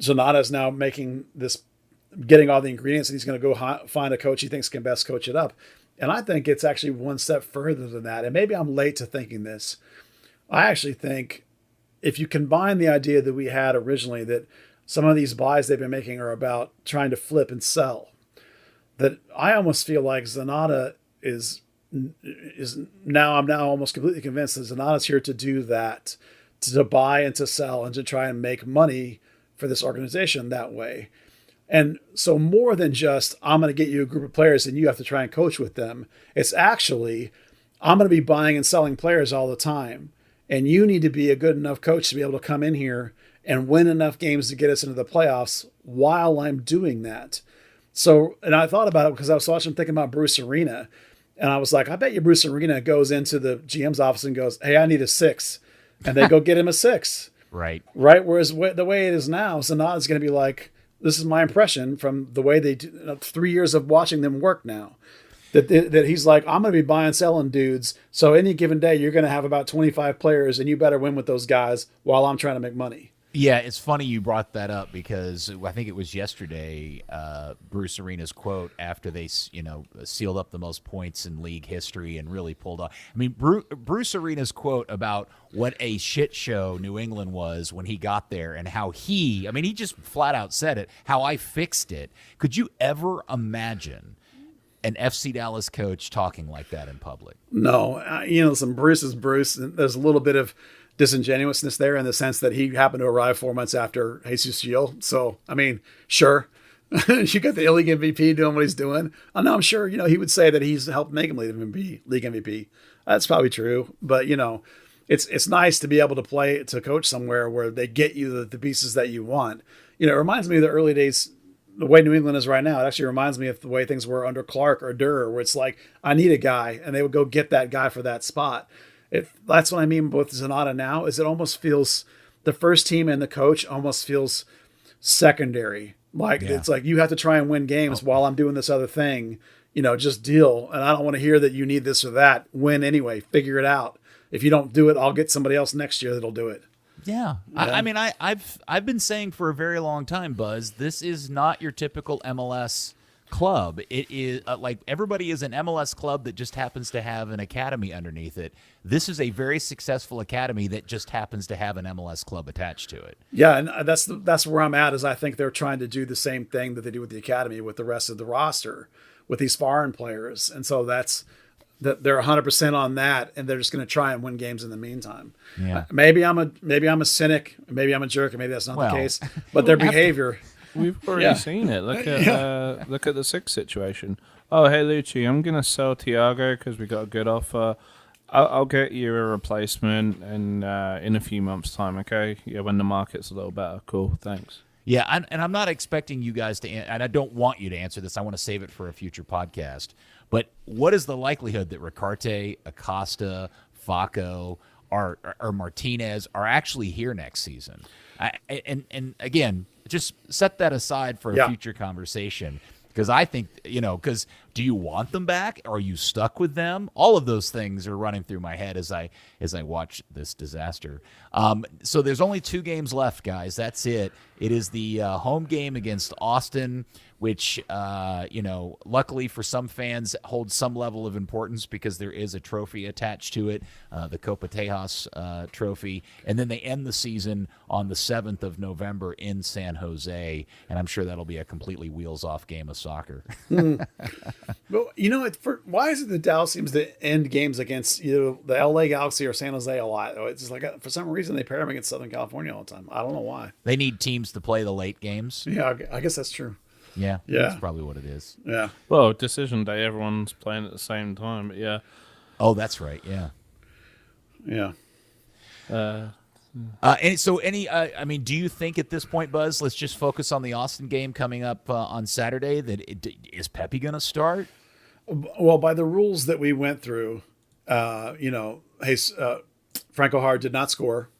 Zanata is now getting all the ingredients, and he's going to go find a coach he thinks can best coach it up. And I think it's actually one step further than that. And maybe I'm late to thinking this. I actually think if you combine the idea that we had originally that some of these buys they've been making are about trying to flip and sell, that I almost feel like Zanata is I'm now almost completely convinced that Zanata's here to do that, to buy and to sell and to try and make money for this organization that way. And so more than just, I'm going to get you a group of players and you have to try and coach with them. It's actually, I'm going to be buying and selling players all the time. And you need to be a good enough coach to be able to come in here and win enough games to get us into the playoffs while I'm doing that. So, and I thought about it because I was watching, thinking about Bruce Arena. And I was like, I bet you Bruce Arena goes into the GM's office and goes, hey, I need a 6. And they go get him a 6. Right. Whereas the way it is now, Zanata's going to be like, this is my impression from the way they do, 3 years of watching them work now. That he's like, I'm going to be buying, selling dudes. So any given day, you're going to have about 25 players, and you better win with those guys while I'm trying to make money. Yeah, it's funny you brought that up because I think it was yesterday, Bruce Arena's quote after they, sealed up the most points in league history and really pulled off. I mean, Bruce Arena's quote about what a shit show New England was when he got there and how he just flat out said it, how I fixed it. Could you ever imagine an FC Dallas coach talking like that in public? No, some Bruce is Bruce. And there's a little bit of disingenuousness there in the sense that he happened to arrive 4 months after Jesus Gil. So, I mean, sure. You got the league MVP doing what he's doing. I know, I'm sure, he would say that he's helped make him league MVP. That's probably true. But, it's nice to be able to coach somewhere where they get you the pieces that you want. It reminds me of the early days, the way New England is right now. It actually reminds me of the way things were under Clark or Durr, where it's like, I need a guy, and they would go get that guy for that spot. That's what I mean with Zanata now, is it almost feels, the first team and the coach almost feels secondary. Like, It's like, you have to try and win games while I'm doing this other thing, just deal. And I don't want to hear that you need this or that. Win anyway, figure it out. If you don't do it, I'll get somebody else next year that'll do it. Yeah. I've been saying for a very long time, Buzz, this is not your typical MLS club. It is like everybody is an MLS club that just happens to have an academy underneath it. This is a very successful academy that just happens to have an MLS club attached to it. Yeah, and that's where I'm at, is I think they're trying to do the same thing that they do with the academy with the rest of the roster, with these foreign players. And so that they're 100% on that, and they're just going to try and win games in the meantime. Yeah. Maybe I'm a cynic, maybe I'm a jerk, and maybe that's not the case. But their behavior. We've already seen it. Look at the 6 situation. Oh, hey Luchi, I'm gonna sell Thiago because we got a good offer. I'll get you a replacement in a few months' time. Okay, yeah, when the market's a little better. Cool, thanks. Yeah, and I'm not expecting you guys to, and I don't want you to answer this. I want to save it for a future podcast. But what is the likelihood that Ricarte, Acosta, Faco, or Martinez are actually here next season? And again, just set that aside for a future conversation, because I think, because do you want them back? Are you stuck with them? All of those things are running through my head as I watch this disaster. So there's only 2 games left, guys. That's it. It is the home game against Austin, which, luckily for some fans holds some level of importance because there is a trophy attached to it, the Copa Tejas trophy. And then they end the season on the 7th of November in San Jose. And I'm sure that'll be a completely wheels-off game of soccer. Well, why is it that Dallas seems to end games against the LA Galaxy or San Jose a lot? It's just like, for some reason, they pair them against Southern California all the time. I don't know why. They need teams to play the late games. Yeah, I guess that's true. Yeah, that's probably what it is. Yeah. Well, decision day, everyone's playing at the same time, but yeah. Oh, that's right. Yeah. Yeah. And so do you think at this point, Buzz, let's just focus on the Austin game coming up on Saturday, is Pepi going to start? Well, by the rules that we went through, Franco Hard did not score.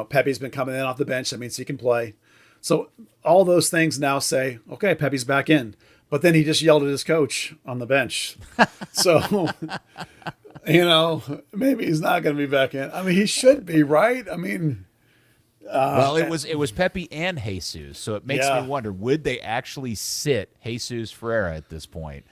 Pepi's been coming in off the bench. That means he can play. So all those things now say, okay, Pepi's back in. But then he just yelled at his coach on the bench. So, maybe he's not going to be back in. I mean, he should be, right? I mean, well, it was Pepi and Jesus, so it makes me wonder: would they actually sit Jesus Ferreira at this point,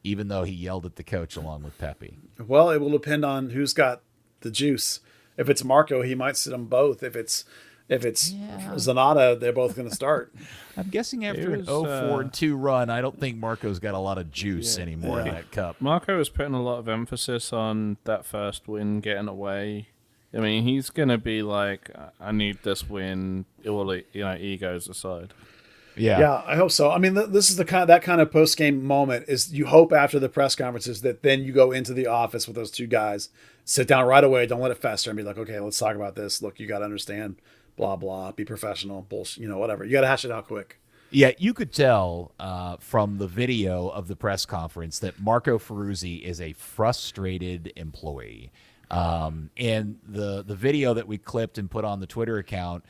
even though he yelled at the coach along with Pepi? Well, it will depend on who's got the juice. If it's Marco, he might sit them both. If it's If it's Zanata, they're both going to start. I'm guessing after an 0-4-2 run, I don't think Marco's got a lot of juice anymore in that cup. Marco was putting a lot of emphasis on that first win, getting away. I mean, he's going to be like, I need this win, all egos aside. Yeah, I hope so. I mean, this is that kind of post game moment. Is you hope after the press conferences that then you go into the office with those two guys, sit down right away, don't let it fester, and be like, okay, let's talk about this. Look, you got to understand, blah blah, be professional, bullshit, whatever. You got to hash it out quick. Yeah, you could tell from the video of the press conference that Marco Ferruzzi is a frustrated employee. And the video that we clipped and put on the Twitter account,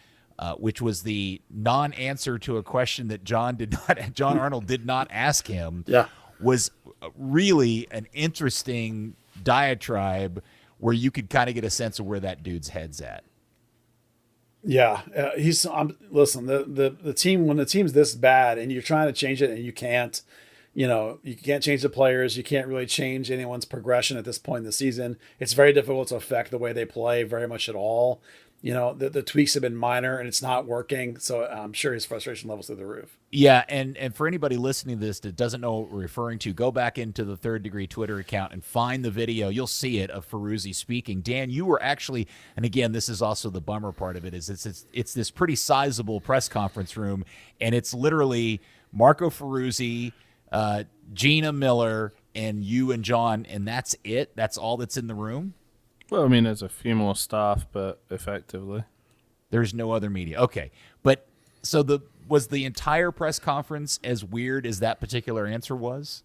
which was the non-answer to a question that John Arnold did not ask him, was really an interesting diatribe where you could kind of get a sense of where that dude's head's at. Yeah, listen, the team, when the team's this bad and you're trying to change it and you can't, you can't change the players. You can't really change anyone's progression at this point in the season. It's very difficult to affect the way they play very much at all. The tweaks have been minor and it's not working. So I'm sure his frustration level's through the roof. Yeah, and for anybody listening to this that doesn't know what we're referring to, go back into the Third Degree Twitter account and find the video. You'll see it of Ferruzzi speaking. Dan, you were actually, and again, this is also the bummer part of it, is it's this pretty sizable press conference room, and it's literally Marco Ferruzzi, Gina Miller, and you and John, and that's it? That's all that's in the room? Well, I mean, there's a few more staff, but effectively, there's no other media. Okay, but so was the entire press conference as weird as that particular answer was?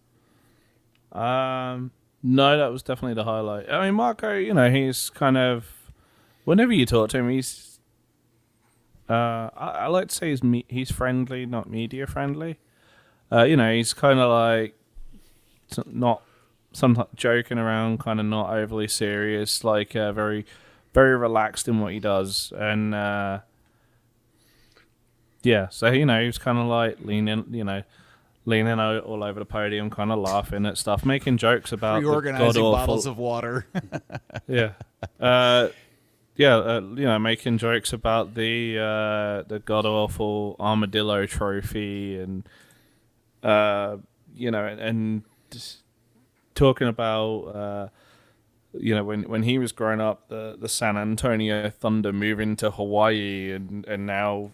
No, that was definitely the highlight. I mean, Marco, he's kind of, whenever you talk to him, he's, I like to say he's friendly, not media friendly. He's kind of like not. Sometimes joking around, kind of not overly serious, like very, very relaxed in what he does, and so he was kind of like leaning out all over the podium, kind of laughing at stuff, making jokes about reorganizing bottles of water. Making jokes about the god awful armadillo trophy, and and just talking about when he was growing up, the San Antonio Thunder moving to Hawaii, and now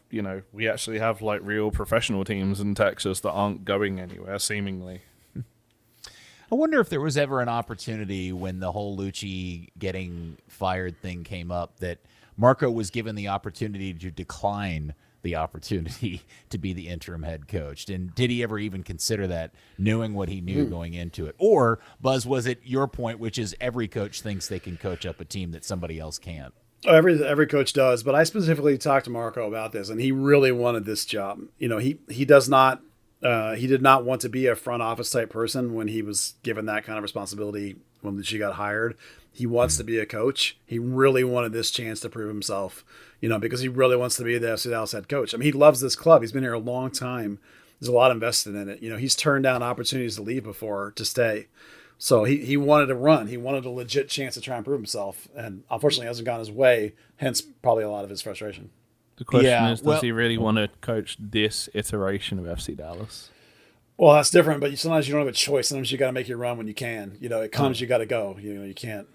we actually have like real professional teams in Texas that aren't going anywhere seemingly. I wonder if there was ever an opportunity when the whole Luchi getting fired thing came up that Marco was given the opportunity to decline the opportunity to be the interim head coach. And did he ever even consider that, knowing what he knew going into it? Or, Buzz, was it your point, which is every coach thinks they can coach up a team that somebody else can't? Oh, every coach does, but I specifically talked to Marco about this, and he really wanted this job. He does not, he did not want to be a front office type person when he was given that kind of responsibility when she got hired. He wants to be a coach. He really wanted this chance to prove himself, because he really wants to be the FC Dallas head coach. I mean, he loves this club. He's been here a long time. There's a lot invested in it. He's turned down opportunities to leave before to stay. So he wanted to run. He wanted a legit chance to try and prove himself. And unfortunately, it hasn't gone his way, hence probably a lot of his frustration. The question is, does he really want to coach this iteration of FC Dallas? Well, that's different, but sometimes you don't have a choice. Sometimes you got to make your run when you can. It comes, you got to go. You can't.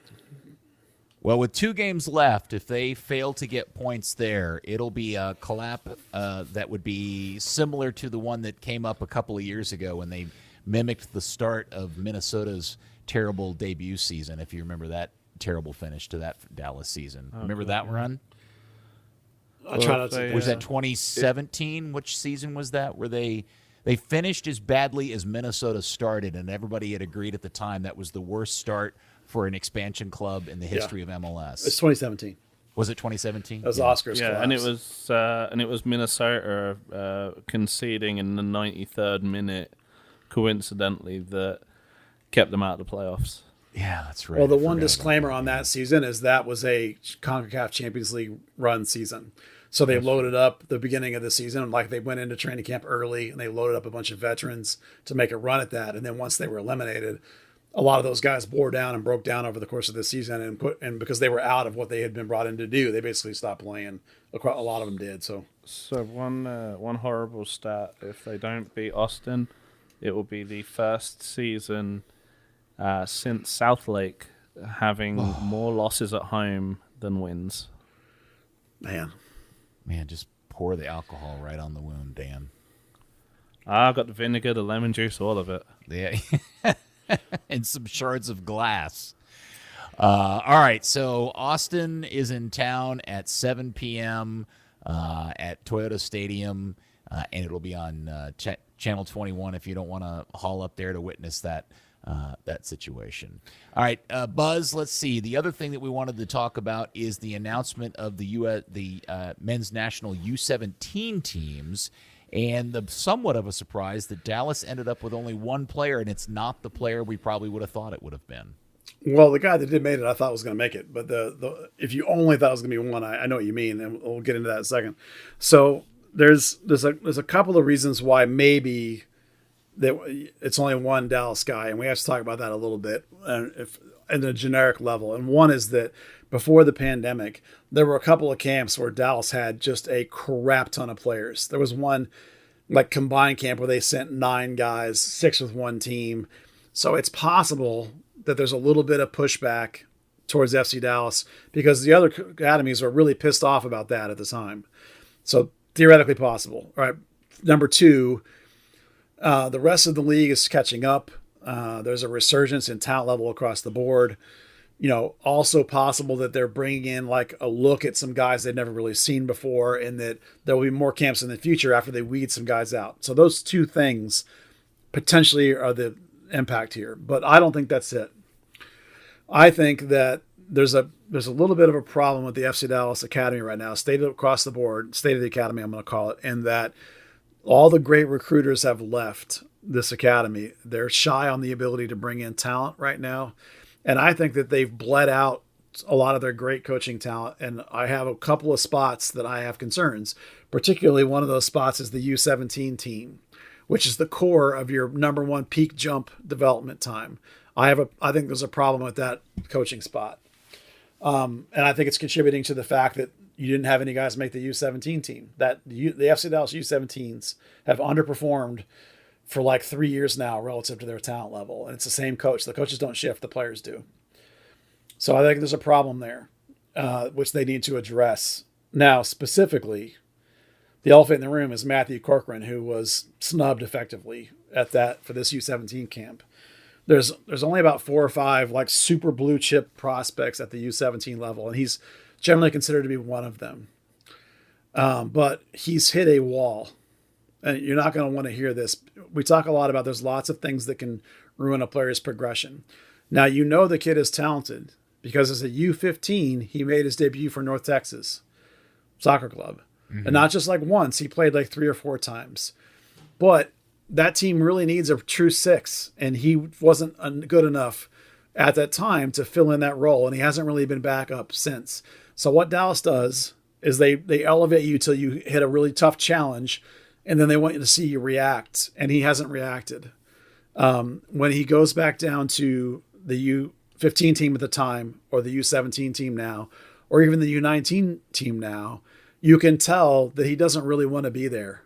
Well, with 2 games left, if they fail to get points there, it'll be a collapse that would be similar to the one that came up a couple of years ago when they mimicked the start of Minnesota's terrible debut season, if you remember that terrible finish to that Dallas season. Remember that run? I try not to. Was that 2017? Which season was that? Where they finished as badly as Minnesota started, and everybody had agreed at the time that was the worst start for an expansion club in the history of MLS. It's 2017. Was it 2017? That was Oscars. Yeah, collapse. and it was Minnesota conceding in the 93rd minute, coincidentally, that kept them out of the playoffs. Yeah, that's right. Well, the one disclaimer on that season is that was a CONCACAF Champions League run season. So they loaded up the beginning of the season, like they went into training camp early, and they loaded up a bunch of veterans to make a run at that. And then once they were eliminated, a lot of those guys bore down and broke down over the course of this season, and because they were out of what they had been brought in to do, they basically stopped playing. A lot of them did. So one horrible stat: if they don't beat Austin, it will be the first season since Southlake having more losses at home than wins. Man, just pour the alcohol right on the wound, Dan. I've got the vinegar, the lemon juice, all of it. Yeah. And some shards of glass. All right, so Austin is in town at 7 p.m. At Toyota Stadium, and it'll be on Channel 21 if you don't want to haul up there to witness that situation. All right, Buzz, let's see. The other thing that we wanted to talk about is the announcement of the men's national U17 teams. And the somewhat of a surprise that Dallas ended up with only one player, and it's not the player we probably would have thought it would have been. Well, the guy that did make it, I thought was going to make it. But if you only thought it was going to be one, I know what you mean, and we'll get into that in a second. So there's a couple of reasons why maybe that it's only one Dallas guy, and we have to talk about that a little bit, in a generic level. And one is that before the pandemic, there were a couple of camps where Dallas had just a crap ton of players. There was one like combined camp where they sent 9 guys, 6 with one team. So it's possible that there's a little bit of pushback towards FC Dallas because the other academies were really pissed off about that at the time. So theoretically possible. All right. Number 2, the rest of the league is catching up. There's a resurgence in talent level across the board. Also possible that they're bringing in like a look at some guys they've never really seen before, and that there will be more camps in the future after they weed some guys out. So those 2 things potentially are the impact here, but I don't think that's it. I think that there's a little bit of a problem with the FC Dallas Academy right now, state across the board, state of the academy, I'm going to call it, and that all the great recruiters have left this academy. They're shy on the ability to bring in talent right now. And I think that they've bled out a lot of their great coaching talent. And I have a couple of spots that I have concerns. Particularly one of those spots is the U17 team, which is the core of your number 1 peak jump development time. I think there's a problem with that coaching spot. And I think it's contributing to the fact that you didn't have any guys make the U17 team. That the FC Dallas U17s have underperformed for like 3 years now relative to their talent level. And it's the same coach. The coaches don't shift, the players do. So I think there's a problem there, which they need to address. Now, specifically, the elephant in the room is Matthew Corcoran, who was snubbed effectively for this U17 camp. There's only about 4 or 5 like super blue chip prospects at the U17 level, and he's generally considered to be one of them. But he's hit a wall. And you're not going to want to hear this. We talk a lot about there's lots of things that can ruin a player's progression. Now, the kid is talented because as a U15, he made his debut for North Texas Soccer Club. Mm-hmm. And not just like once, he played like 3 or 4 times. But that team really needs a true 6, and he wasn't good enough at that time to fill in that role, and he hasn't really been back up since. So what Dallas does is they elevate you till you hit a really tough challenge, and then they want you to see you react, and he hasn't reacted. When he goes back down to the U15 team at the time, or the U17 team now, or even the U19 team now, you can tell that he doesn't really want to be there.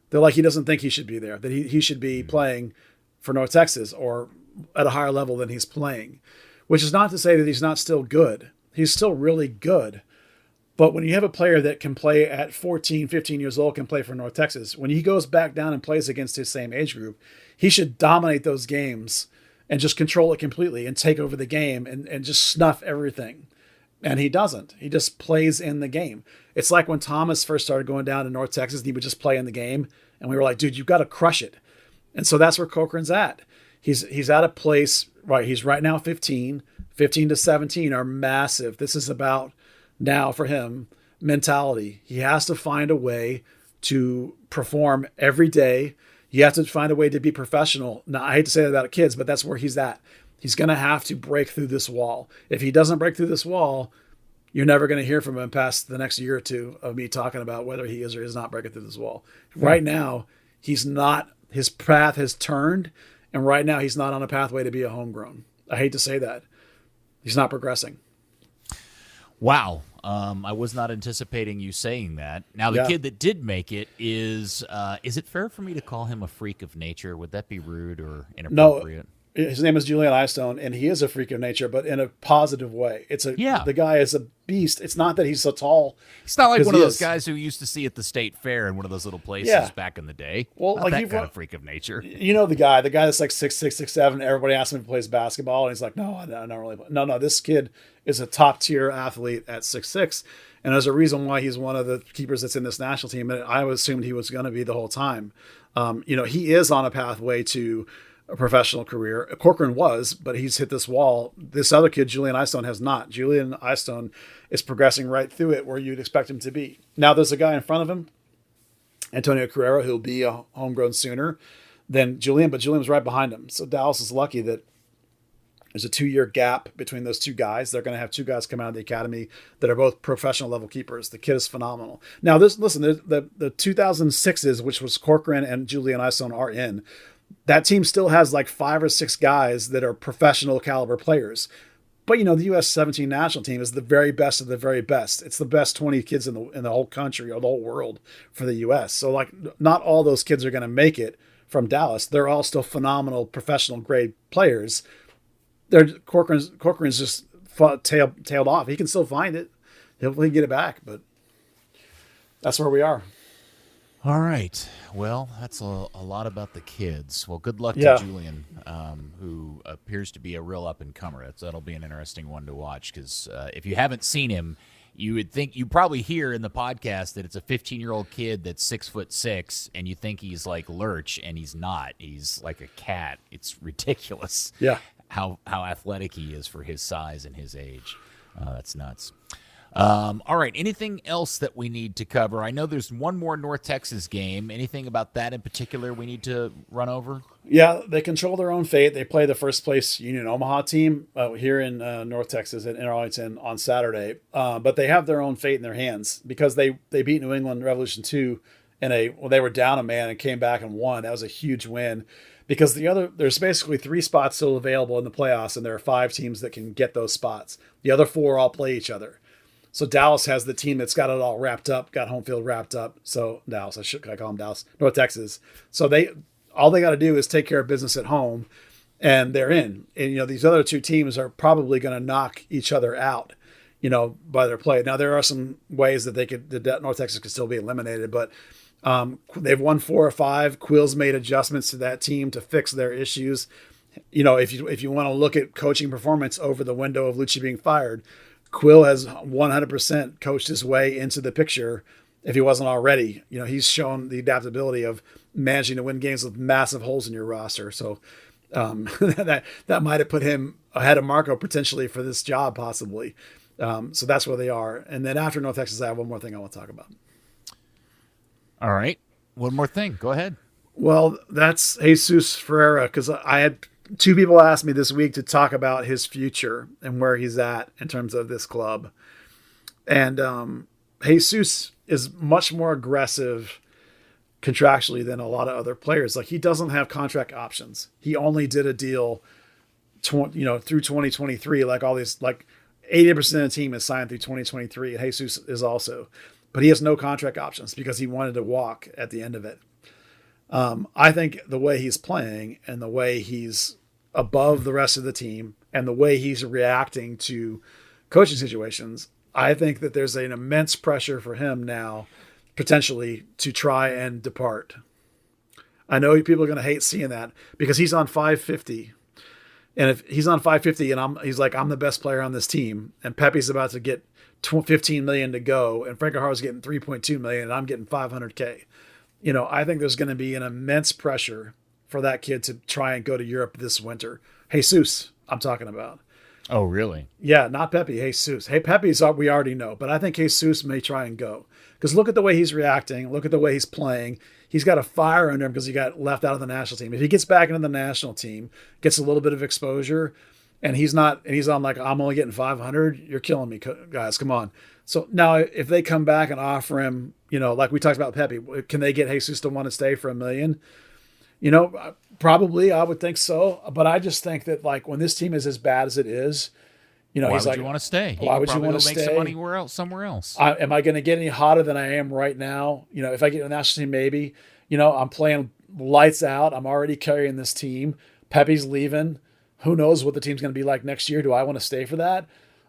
They're like, he doesn't think he should be there, that he should be playing for North Texas or at a higher level than he's playing, which is not to say that he's not still good. He's still really good. But when you have a player that can play at 14, 15 years old, can play for North Texas, when he goes back down and plays against his same age group, he should dominate those games and just control it completely and take over the game and just snuff everything. And he doesn't. He just plays in the game. It's like when Thomas first started going down to North Texas, he would just play in the game. And we were like, dude, you've got to crush it. And so that's where Corcoran's at. He's at a place, right? He's right now 15 to 17 are massive. This is about now for him mentality. He has to find a way to perform every day. You have to find a way to be professional. Now, I hate to say that about kids, but that's where he's at. He's going to have to break through this wall. If he doesn't break through this wall, you're never going to hear from him past the next year or two of me talking about whether he is or is not breaking through this wall. Right now, he's not. His path has turned, And right now he's not on a pathway to be a homegrown. I hate to say that. He's not progressing. Wow. I was not anticipating you saying that. Now, the kid that did make it is it fair for me to call him a freak of nature? Would that be rude or inappropriate? No, his name is Julian Eystone, and he is a freak of nature, but in a positive way. The guy is a beast. It's not that he's so tall. He's not like one of those guys who used to see at the state fair in one of those little places back in the day. Well, not that kind of freak of nature. You know the guy that's like 6'6", 6'7". Everybody asks him if he plays basketball, and he's like, no, I don't really. No, this kid is a top tier athlete at 6'6", and there's a reason why he's one of the keepers that's in this national team. And I assumed he was going to be the whole time. He is on a pathway to a professional career. Corcoran was, but he's hit this wall. This other kid, Julian Eystone, has not. Julian Eystone is progressing right through it where you'd expect him to be. Now there's a guy in front of him, Antonio Ferreira, who'll be a homegrown sooner than Julian, but Julian was right behind him. So Dallas is lucky that there's a 2-year gap between those two guys. They're going to have two guys come out of the academy that are both professional level keepers. The kid is phenomenal. Now the 2006s, which was Corcoran and Julian Eystone, are in. That team still has like 5 or 6 guys that are professional caliber players. But, the U17 national team is the very best of the very best. It's the best 20 kids in the whole country or the whole world for the U.S. So, like, not all those kids are going to make it from Dallas. They're all still phenomenal professional grade players. Corcoran's just tailed off. He can still find it. He'll get it back, but that's where we are. All right. Well, that's a lot about the kids. Well, good luck to Julian, who appears to be a real up-and-comer. That'll be an interesting one to watch because if you haven't seen him, you would think you probably hear in the podcast that it's a 15-year-old kid that's 6'6", and you think he's like Lurch, and he's not. He's like a cat. It's ridiculous. Yeah. How athletic he is for his size and his age. That's nuts. All right. Anything else that we need to cover? I know there's one more North Texas game. Anything about that in particular we need to run over? Yeah, they control their own fate. They play the first place Union Omaha team here in North Texas in Arlington on Saturday. But they have their own fate in their hands because they beat New England Revolution 2 they were down a man and came back and won. That was a huge win because there's basically 3 spots still available in the playoffs, and there are 5 teams that can get those spots. The other 4 all play each other. So Dallas has the team that's got it all wrapped up, got home field wrapped up. So Dallas, I call them Dallas, North Texas. So all they got to do is take care of business at home, and they're in. And these other 2 teams are probably going to knock each other out, by their play. Now there are some ways that North Texas could still be eliminated, but they've won 4 or 5. Quill's made adjustments to that team to fix their issues. If you want to look at coaching performance over the window of Luchi being fired, Quill has 100% coached his way into the picture if he wasn't already. He's shown the adaptability of managing to win games with massive holes in your roster. So that might have put him ahead of Marco potentially for this job, possibly. So that's where they are. And then after North Texas, I have one more thing I want to talk about. All right. One more thing. Go ahead. Well, that's Jesus Ferreira, because I had 2 people asked me this week to talk about his future and where he's at in terms of this club. And Jesus is much more aggressive contractually than a lot of other players. Like, he doesn't have contract options. He only did a deal, through 2023. Like all these, like 80% of the team is signed through 2023, and Jesus is also. But he has no contract options because he wanted to walk at the end of it. I think the way he's playing and the way he's above the rest of the team and the way he's reacting to coaching situations, I think that there's an immense pressure for him now, potentially, to try and depart. I know people are going to hate seeing that because he's on 550. And if he's on 550 and he's like, I'm the best player on this team, and Pepi's about to get $15 million to go, and Frank Hart's getting $3.2 million, and I'm getting $500K. I think there's going to be an immense pressure for that kid to try and go to Europe this winter. Jesus, I'm talking about. Oh, really? Yeah, not Pepi, Jesus. Hey, Pepi's we already know, but I think Jesus may try and go. Because look at the way he's reacting. Look at the way he's playing. He's got a fire under him because he got left out of the national team. If he gets back into the national team, gets a little bit of exposure, and he's on like, I'm only getting 500, you're killing me, guys. Come on. So now if they come back and offer him, like we talked about Pepi, can they get Jesus to want to stay for $1 million? Probably I would think so. But I just think that like when this team is as bad as it is, why he's would like, you want to stay? Why would you want to make stay? some money somewhere else? Am I going to get any hotter than I am right now? If I get a national team, maybe. I'm playing lights out. I'm already carrying this team. Pepi's leaving. Who knows what the team's going to be like next year? Do I want to stay for that?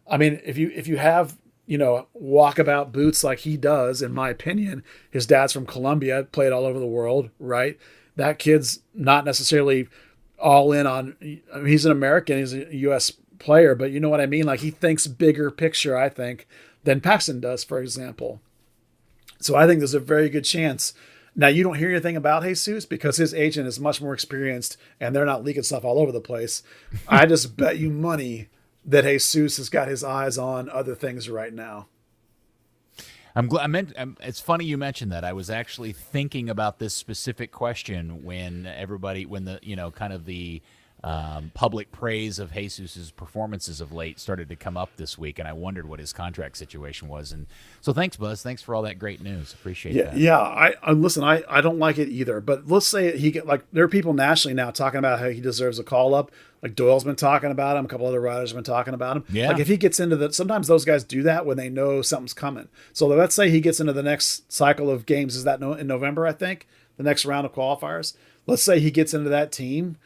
I mean, if you have walkabout boots like he does, in my opinion, his dad's from Colombia, played all over the world, right? That kid's not necessarily all in on. I mean, he's an American. He's a U.S. player, but you know what I mean? Like he thinks bigger picture, I think, than Paxton does, for example. So I think there's a very good chance. Now, you don't hear anything about Jesus because his agent is much more experienced and they're not leaking stuff all over the place. I just bet you money that Jesus has got his eyes on other things right now. It's funny you mentioned that. I was actually thinking about this specific question when the kind of the public praise of Jesus's performances of late started to come up this week, and I wondered what his contract situation was. And so, thanks, Buzz. Thanks for all that great news. Appreciate that. Yeah. I don't like it either. But let's say there are people nationally now talking about how he deserves a call up. Like Doyle's been talking about him. A couple other writers have been talking about him. Yeah. Like if he gets into sometimes those guys do that when they know something's coming. So let's say he gets into the next cycle of games. Is that in November? I think the next round of qualifiers. Let's say he gets into that team.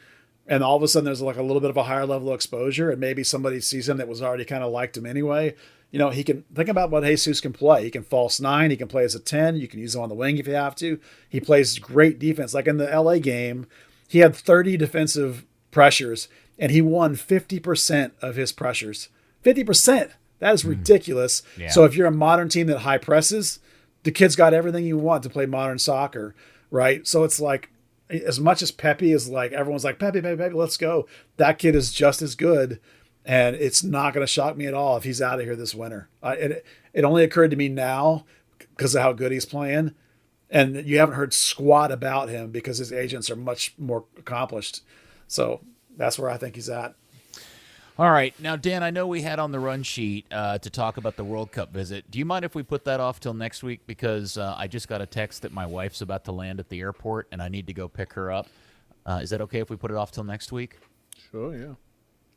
And all of a sudden there's like a little bit of a higher level of exposure and maybe somebody sees him that was already kind of liked him anyway. He can think about what Jesus can play. He can false 9. He can play as a 10. You can use him on the wing if you have to. He plays great defense. Like in the LA game, he had 30 defensive pressures and he won 50% of his pressures. 50%. That is ridiculous. Yeah. So if you're a modern team that high presses, the kid's got everything you want to play modern soccer, right? So it's like, as much as Pepi is like, everyone's like, Pepi, let's go. That kid is just as good. And it's not going to shock me at all if he's out of here this winter. It only occurred to me now because of how good he's playing. And you haven't heard squat about him because his agents are much more accomplished. So that's where I think he's at. All right. Now, Dan, I know we had on the run sheet to talk about the World Cup visit. Do you mind if we put that off till next week? Because I just got a text that my wife's about to land at the airport, and I need to go pick her up. Is that okay if we put it off till next week? Sure, yeah.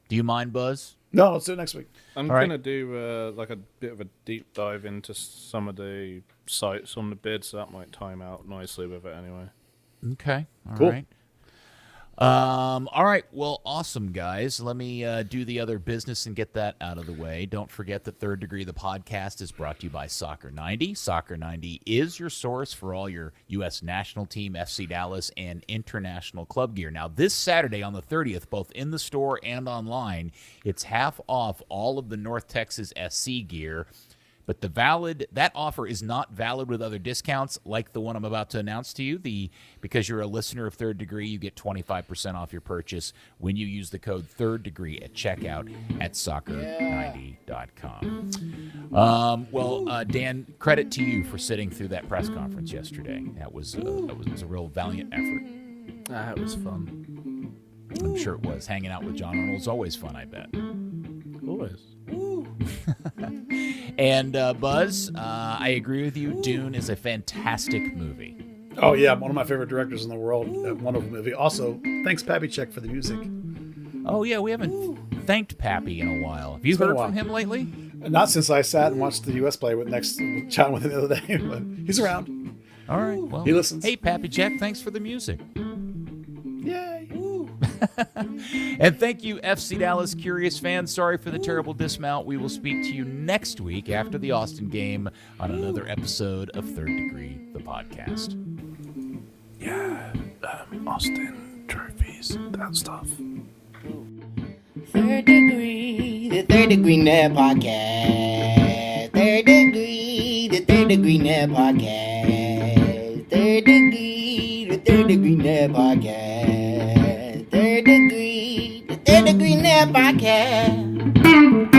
Do you mind, Buzz? No, let's do it next week. I'm going to do like a bit of a deep dive into some of the sites on the bid, so that might time out nicely with it anyway. Okay. Cool. All right. All right. Well, awesome, guys. Let me do the other business and get that out of the way. Don't forget that Third Degree, the podcast, is brought to you by Soccer 90. Soccer 90 is your source for all your U.S. national team, FC Dallas, and international club gear. Now, this Saturday on the 30th, both in the store and online, it's half off all of the North Texas SC gear. But that offer is not valid with other discounts like the one I'm about to announce to you. Because you're a listener of Third Degree, you get 25% off your purchase when you use the code Third Degree at checkout at soccer90.com. Dan, credit to you for sitting through that press conference yesterday. That was a real valiant effort. It was fun. I'm sure it was. Hanging out with John Arnold's always fun, I bet. Always. And Buzz, I agree with you. Dune is a fantastic movie. Oh, yeah. One of my favorite directors in the world. A wonderful movie. Also, thanks, Pepi Check, for the music. Oh, yeah. We haven't thanked Pepi in a while. Have you heard from him lately? Not since I sat and watched the U.S. play chatting with him the other day. But he's around. All right. Well, he listens. Hey, Pepi Check, thanks for the music. Yay. And thank you, FC Dallas Curious fans. Sorry for the terrible dismount. We will speak to you next week after the Austin game on another episode of Third Degree, the podcast. Yeah, Austin trophies, that stuff. Third Degree, the Third Degree Net Podcast. Third Degree, the Third Degree Net Podcast. Third Degree, the Third Degree Net Podcast. Third Degree, the Third Degree Net Podcast.